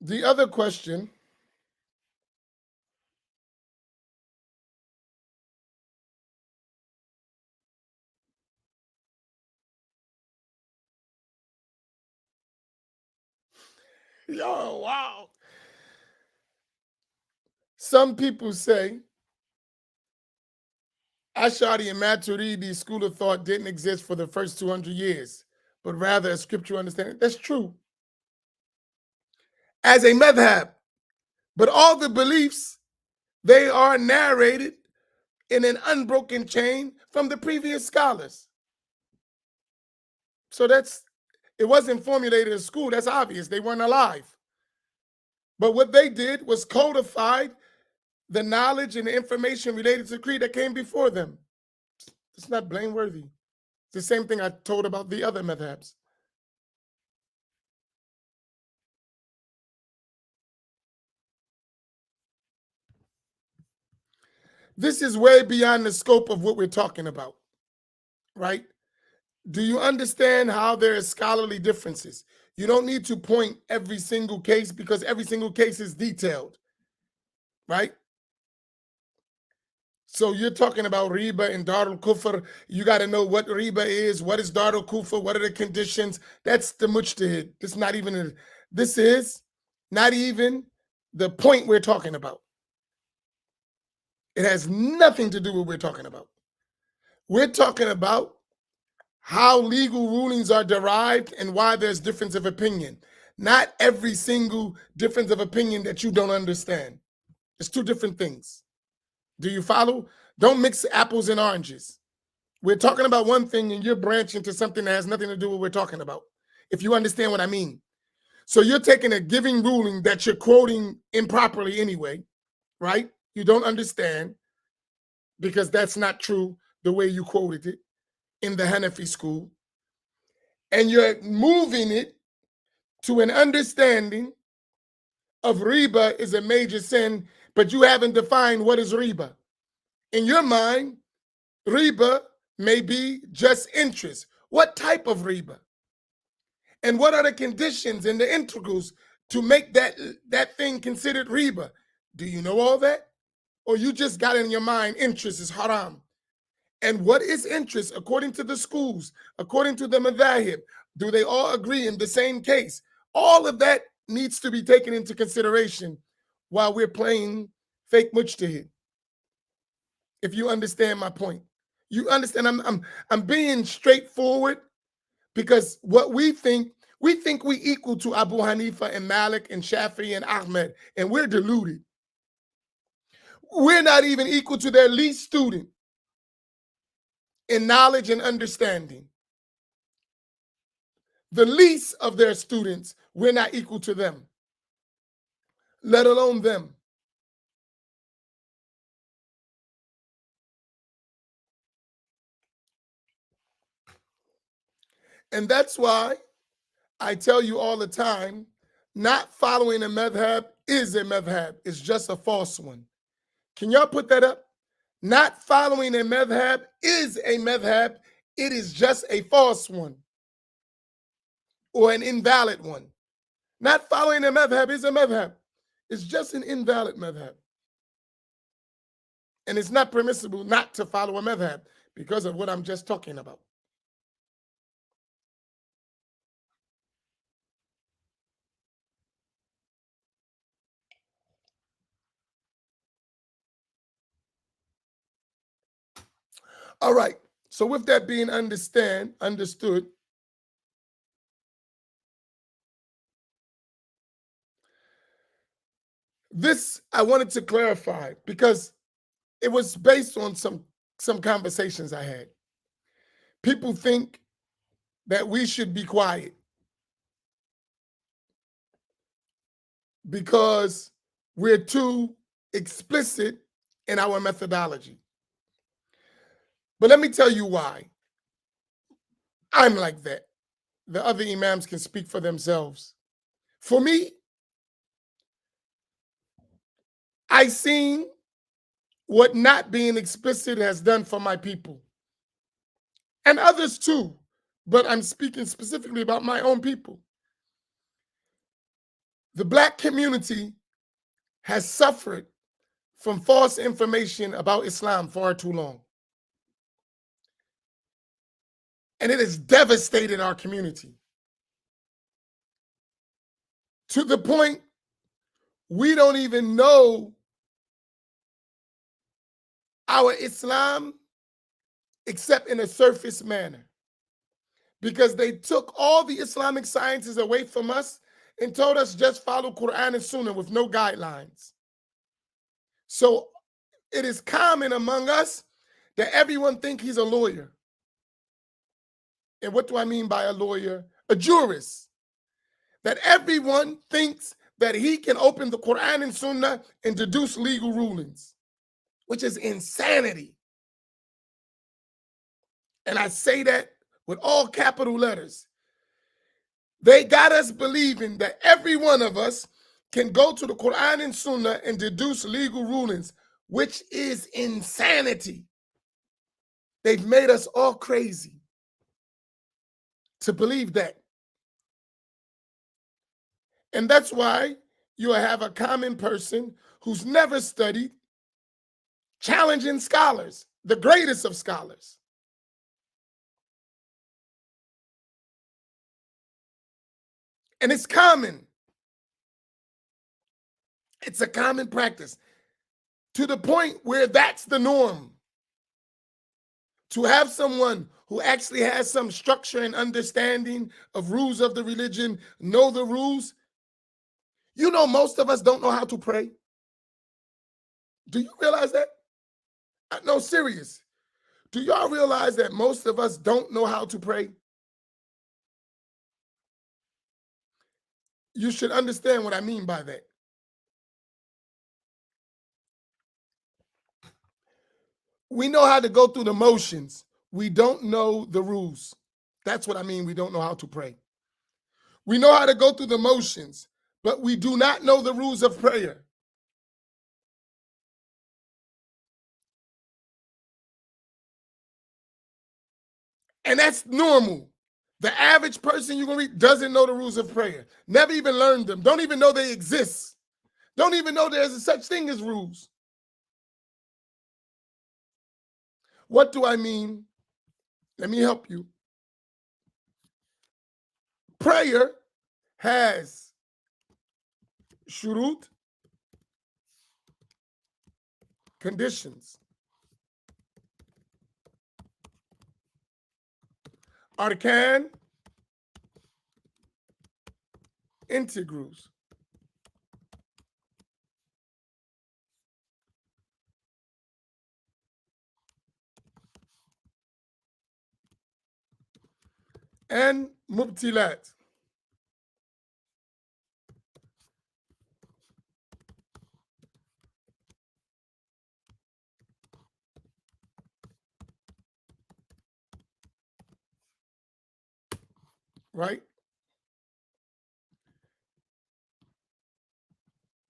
The other question, yo, wow. Some people say Ash'ari and Maturidi school of thought didn't exist for the first 200 years, but rather a scriptural understanding. That's true. As a madhab, but all the beliefs, they are narrated in an unbroken chain from the previous scholars. So it wasn't formulated in school. That's obvious. They weren't alive. But what they did was codified the knowledge and the information related to the creed that came before them. It's not blameworthy. It's the same thing I told about the other madhabs. This is way beyond the scope of what we're talking about, right? Do you understand how there are scholarly differences? You don't need to point every single case because every single case is detailed, right? So you're talking about riba and darul kufr. You got to know what riba is, what is darul kufr, what are the conditions. That's the mujtahid. This is not even the point we're talking about. It has nothing to do with what we're talking about. We're talking about how legal rulings are derived and why there's difference of opinion. Not every single difference of opinion that you don't understand. It's 2 different things. Do you follow? Don't mix apples and oranges. We're talking about one thing and you're branching to something that has nothing to do with what we're talking about, if you understand what I mean. So you're taking a giving ruling that you're quoting improperly anyway, right? You don't understand because that's not true the way you quoted it in the Hanafi school. and you're moving it to an understanding of riba is a major sin, but you haven't defined what is riba. In your mind, riba may be just interest. What type of riba? And what are the conditions and the integrals to make that thing considered riba? Do you know all that? Or you just got in your mind interest is haram? And what is interest according to the schools, according to the madhahib? Do they all agree in the same case? All of that needs to be taken into consideration while we're playing fake mujtahid. If you understand my point, you understand. I'm being straightforward because what we think we equal to Abu Hanifa and Malik and Shafi and Ahmed, and we're deluded. We're not even equal to their least student in knowledge and understanding. The least of their students, we're not equal to them, let alone them. And that's why I tell you all the time, not following a madhab is a madhab. It's just a false one. Can y'all put that up? Not following a madhab is a madhab. It is just a false one or an invalid one. Not following a madhab is a madhab. It's just an invalid madhab. And it's not permissible not to follow a madhab because of what I'm just talking about. All right. So with that being understood, this I wanted to clarify because it was based on some conversations I had. People think that we should be quiet because we're too explicit in our methodology. But let me tell you why I'm like that. The other imams can speak for themselves. For me, I seen what not being explicit has done for my people and others too, but I'm speaking specifically about my own people. The Black community has suffered from false information about Islam far too long. And it has devastated our community to the point we don't even know our Islam except in a surface manner because they took all the Islamic sciences away from us and told us just follow Quran and Sunnah with no guidelines. So it is common among us that everyone think he's a lawyer. And what do I mean by a lawyer? A jurist. That everyone thinks that he can open the Quran and Sunnah and deduce legal rulings, which is insanity. And I say that with all capital letters. They got us believing that every one of us can go to the Quran and Sunnah and deduce legal rulings, which is insanity. They've made us all crazy to believe that. And that's why you have a common person who's never studied challenging scholars, the greatest of scholars. And it's common. It's a common practice to the point where that's the norm. To have someone who actually has some structure and understanding of rules of the religion, know the rules. You know, most of us don't know how to pray. Do you realize that? No, serious. Do y'all realize that most of us don't know how to pray? You should understand what I mean by that. We know how to go through the motions. We don't know the rules. That's what I mean. We don't know how to pray. We know how to go through the motions, but we do not know the rules of prayer. And that's normal. The average person you're going to read doesn't know the rules of prayer, never even learned them, don't even know they exist, don't even know there's a such thing as rules. What do I mean? Let me help you. Prayer has shurut, conditions, arkan, integrals. And mubtilat. Right?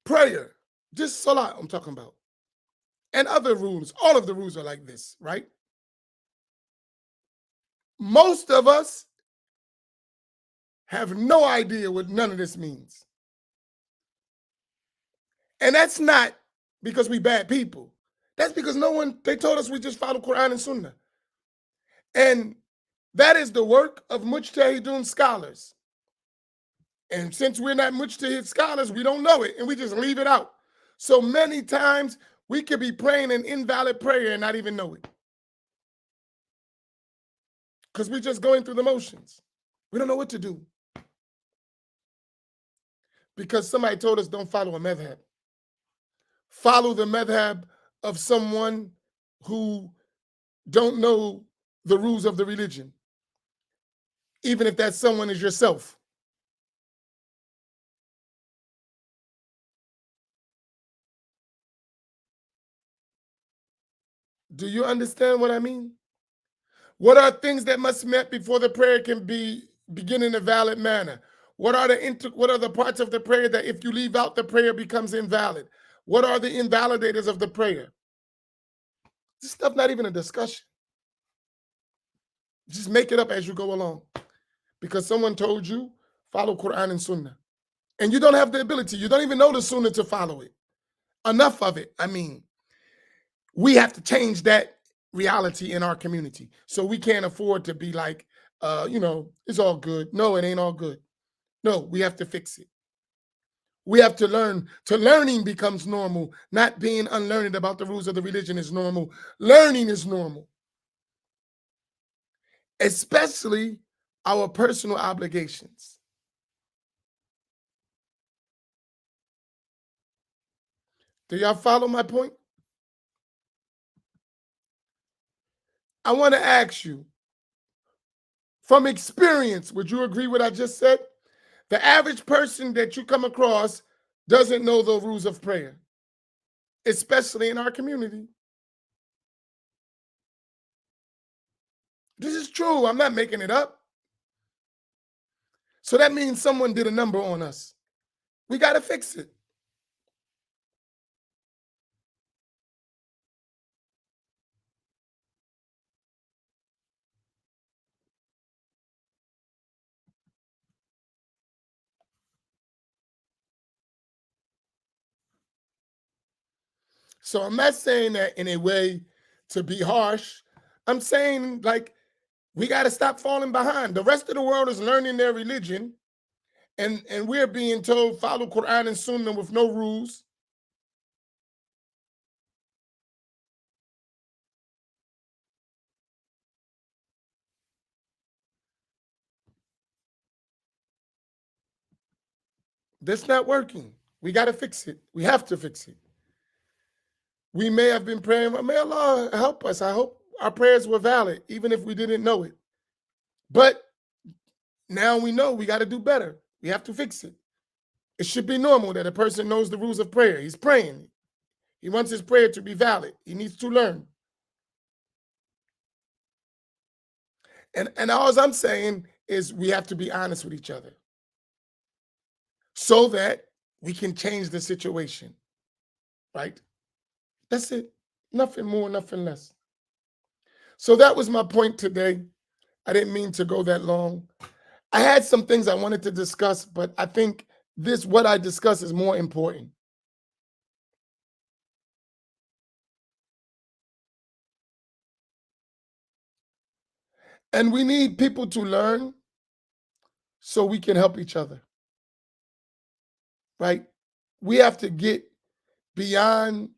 Prayer, just salah I'm talking about. And other rules, all of the rules are like this, right? Most of us have no idea what none of this means. And that's not because we bad people. That's because they told us we just follow Quran and Sunnah. And that is the work of mujtahidun scholars. And since we're not mujtahid scholars, we don't know it and we just leave it out. So many times we could be praying an invalid prayer and not even know it. Because we're just going through the motions. We don't know what to do. Because somebody told us don't follow a madhab. Follow the madhab of someone who don't know the rules of the religion, even if that someone is yourself. Do you understand what I mean? What are things that must be met before the prayer can begin in a valid manner? What are the parts of the prayer that if you leave out, the prayer becomes invalid? What are the invalidators of the prayer? This stuff not even a discussion. Just make it up as you go along. Because someone told you, follow Quran and Sunnah. And you don't have the ability. You don't even know the Sunnah to follow it. Enough of it. I mean, we have to change that reality in our community. So we can't afford to be like, it's all good. No, it ain't all good. No, we have to fix it. We have to learn. To learning becomes normal. Not being unlearned about the rules of the religion is normal. Learning is normal. Especially our personal obligations. Do y'all follow my point? I want to ask you, from experience, would you agree with what I just said? The average person that you come across doesn't know the rules of prayer, especially in our community. This is true. I'm not making it up. So that means someone did a number on us. We got to fix it. So I'm not saying that in a way to be harsh. I'm saying like we got to stop falling behind. The rest of the world is learning their religion, and we're being told follow Quran and Sunnah with no rules. That's not working. We got to fix it. We have to fix it. We may have been praying, may Allah help us. I hope our prayers were valid, even if we didn't know it. But now we know we got to do better. We have to fix it. It should be normal that a person knows the rules of prayer. He's praying. He wants his prayer to be valid. He needs to learn. And all I'm saying is we have to be honest with each other so that we can change the situation, right? That's it. Nothing more, nothing less. So that was my point today. I didn't mean to go that long. I had some things I wanted to discuss, but I think what I discuss is more important. And we need people to learn so we can help each other, right? We have to get beyond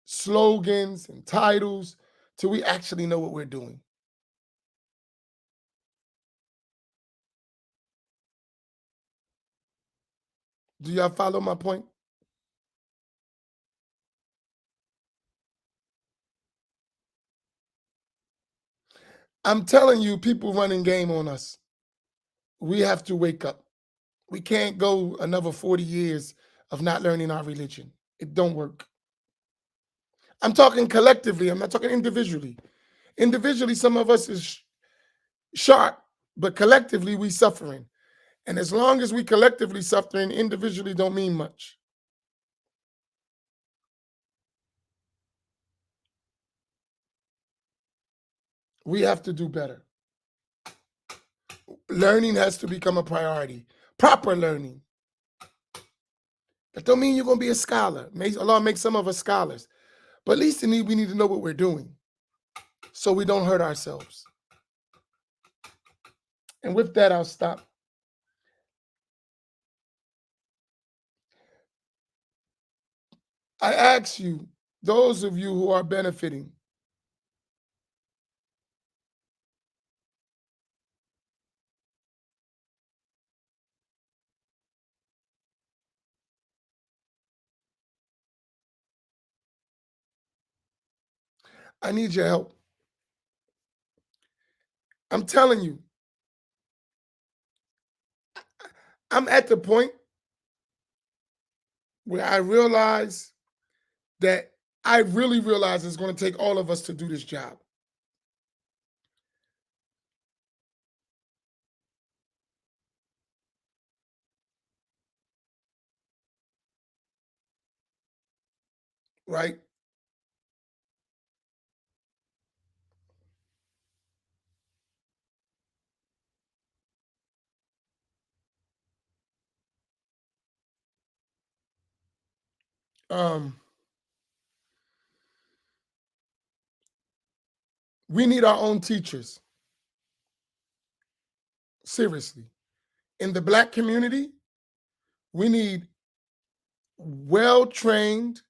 slogans and titles till we actually know what we're doing. Do y'all follow my point? I'm telling you, people running game on us. We have to wake up. We can't go another 40 years of not learning our religion. It don't work. I'm talking collectively. I'm not talking individually. Individually, some of us is sharp, but collectively we suffering. And as long as we collectively suffering, individually don't mean much. We have to do better. Learning has to become a priority. Proper learning. That don't mean you're going to be a scholar. Allah makes some of us scholars. But at least we need to know what we're doing so we don't hurt ourselves. And with that, I'll stop. I ask you, those of you who are benefiting, I need your help. I'm telling you, I'm at the point where I realize that I really realize it's going to take all of us to do this job. Right? Um, we need our own teachers. Seriously. In the Black community, we need well-trained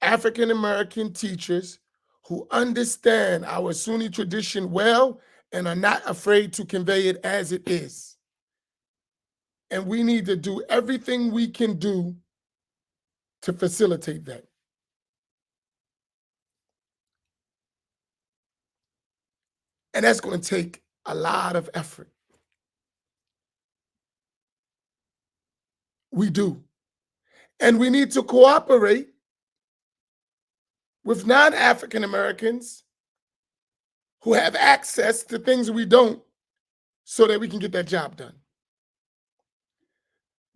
African American teachers who understand our Sunni tradition well and are not afraid to convey it as it is. And we need to do everything we can do to facilitate that. And that's going to take a lot of effort. We do. And we need to cooperate with non-African Americans who have access to things we don't so that we can get that job done.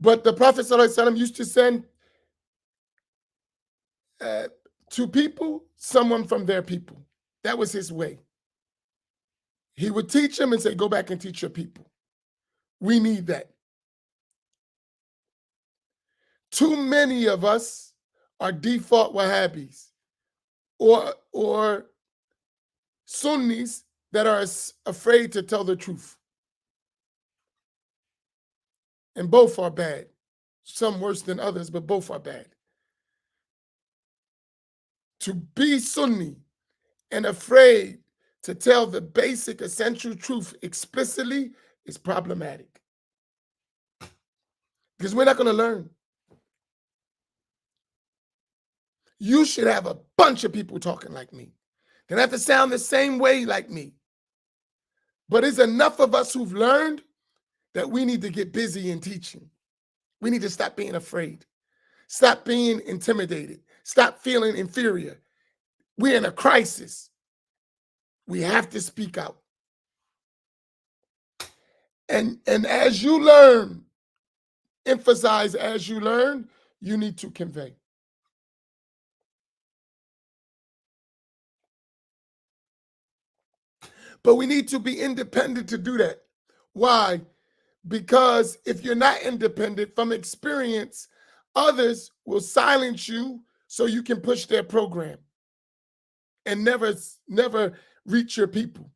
But the Prophet ﷺ used to send to people someone from their people. That was his way. He would teach them and say, go back and teach your people. We need that. Too many of us are default Wahhabis or Sunnis that are afraid to tell the truth. And both are bad. Some worse than others, but both are bad. To be Sunni and afraid to tell the basic essential truth explicitly is problematic. Because we're not going to learn. You should have a bunch of people talking like me. They don't have to sound the same way like me. But it's enough of us who've learned that we need to get busy in teaching. We need to stop being afraid. Stop being intimidated. Stop feeling inferior. We're in a crisis. We have to speak out. And as you learn, emphasize as you learn, you need to convey. But we need to be independent to do that. Why? Because if you're not independent from experience, others will silence you so you can push their program and never reach your people.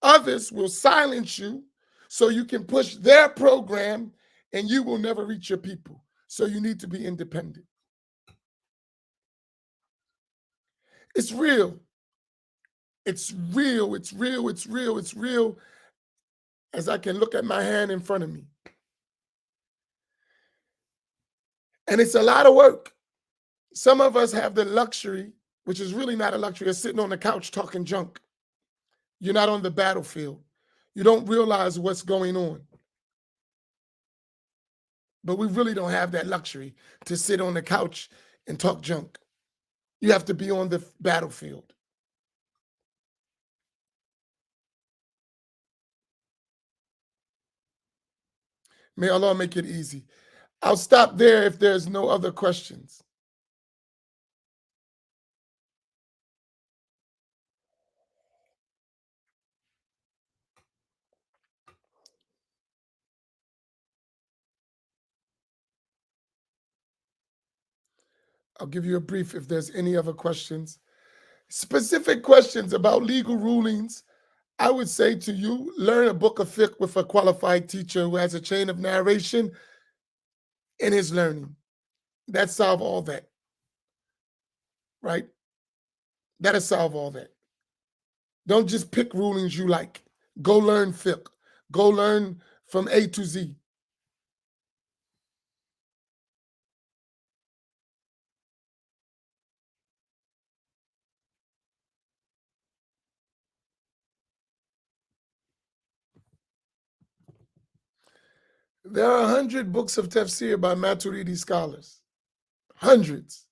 Others will silence you so you can push their program and you will never reach your people. So you need to be independent. It's real. It's real. It's real. It's real. It's real. As I can look at my hand in front of me. And it's a lot of work. Some of us have the luxury, which is really not a luxury, of sitting on the couch talking junk. You're not on the battlefield. You don't realize what's going on. But we really don't have that luxury to sit on the couch and talk junk. You have to be on the battlefield. May Allah make it easy. I'll stop there if there's no other questions. I'll give you a brief if there's any other questions. Specific questions about legal rulings, I would say to you, learn a book of fiqh with a qualified teacher who has a chain of narration in his learning. That solve all that, right? That'll solve all that. Don't just pick rulings you like. Go learn fiqh. Go learn from A to Z. There are 100 books of tafsir by Maturidi scholars. Hundreds.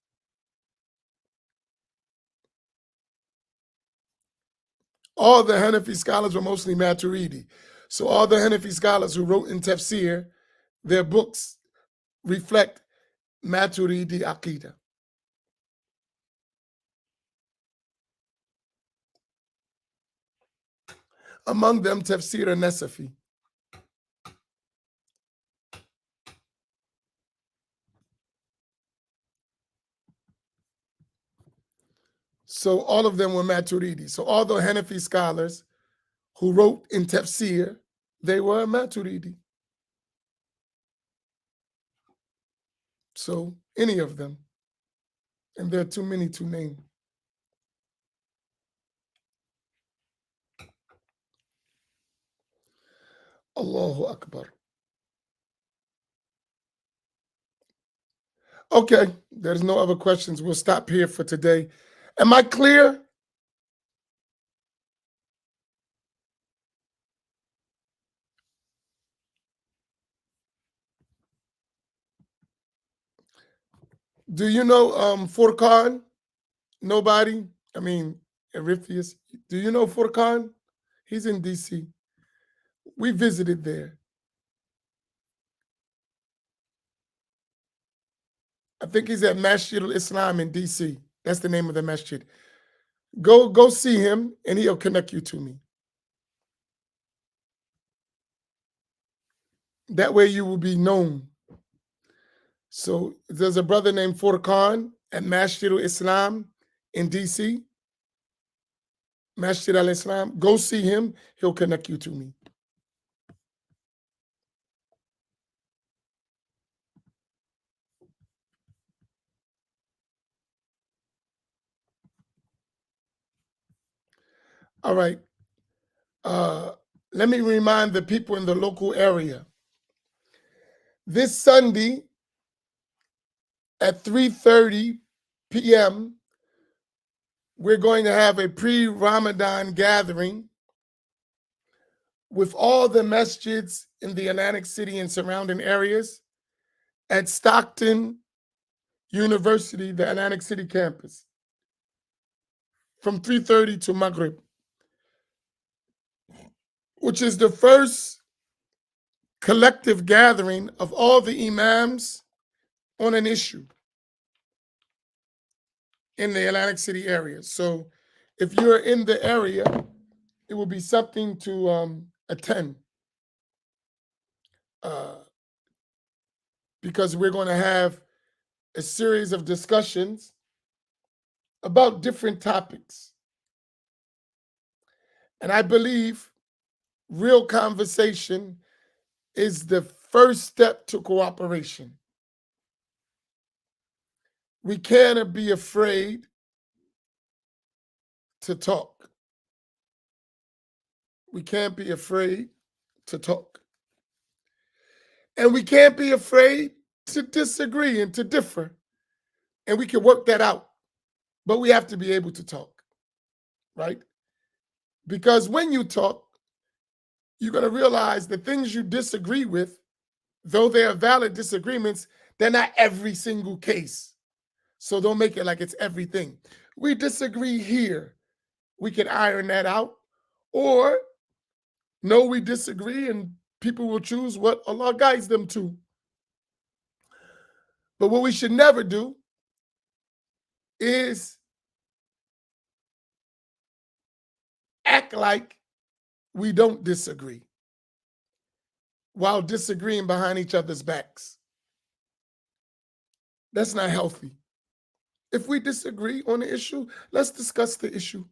All the Hanafi scholars were mostly Maturidi. So all the Hanafi scholars who wrote in tafsir, their books reflect Maturidi Aqidah. Among them, Tafsir al-Nasafi. So all of them were Maturidi. So all the Hanafi scholars who wrote in Tafsir, they were Maturidi. So any of them. And there are too many to name. Allahu Akbar. Okay, there's no other questions. We'll stop here for today. Am I clear? Do you know Furqan? Nobody? I mean, Erythius. Do you know Furqan? He's in DC. We visited there. I think he's at Masjid al-Islam in DC. That's the name of the masjid. Go see him and he'll connect you to me. That way you will be known. So there's a brother named Furqan at Masjid al-Islam in DC. Masjid al-Islam. Go see him. He'll connect you to me. All right. Let me remind the people in the local area. This Sunday at 3:30 p.m., we're going to have a pre-Ramadan gathering with all the masjids in the Atlantic City and surrounding areas at Stockton University, the Atlantic City campus, from 3:30 to Maghrib, which is the first collective gathering of all the imams on an issue in the Atlantic City area. So if you're in the area, it will be something to attend, because we're going to have a series of discussions about different topics. And I believe real conversation is the first step to cooperation. We can't be afraid to talk. We can't be afraid to talk. And we can't be afraid to disagree and to differ. And we can work that out. But we have to be able to talk, right? Because when you talk, you're going to realize the things you disagree with, though they are valid disagreements, they're not every single case. So don't make it like it's everything. We disagree here. We can iron that out. Or, no, we disagree and people will choose what Allah guides them to. But what we should never do is act like we don't disagree while disagreeing behind each other's backs. That's not healthy. If we disagree on the issue, let's discuss the issue.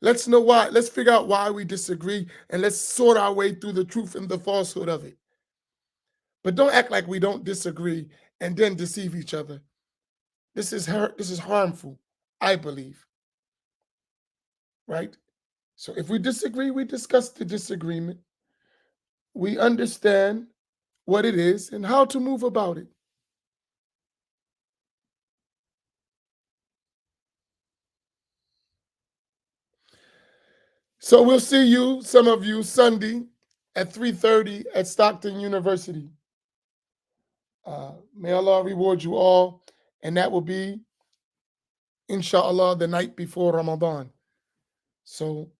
Let's know why. Let's figure out why we disagree, and let's sort our way through the truth and the falsehood of it. But don't act like we don't disagree and then deceive each other. This is harmful, I believe. Right? So if we disagree, we discuss the disagreement. We understand what it is and how to move about it. So we'll see you, some of you, Sunday at 3:30 at Stockton University. May Allah reward you all. And that will be, inshallah, the night before Ramadan. So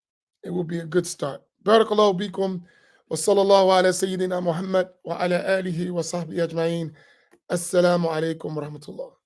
it will be a good start. Barakallahu bikum wa sallallahu ala Sayyidina Muhammad wa ala alihi wa sahbihi ajma'in. Assalamu alaikum wa rahmatullah.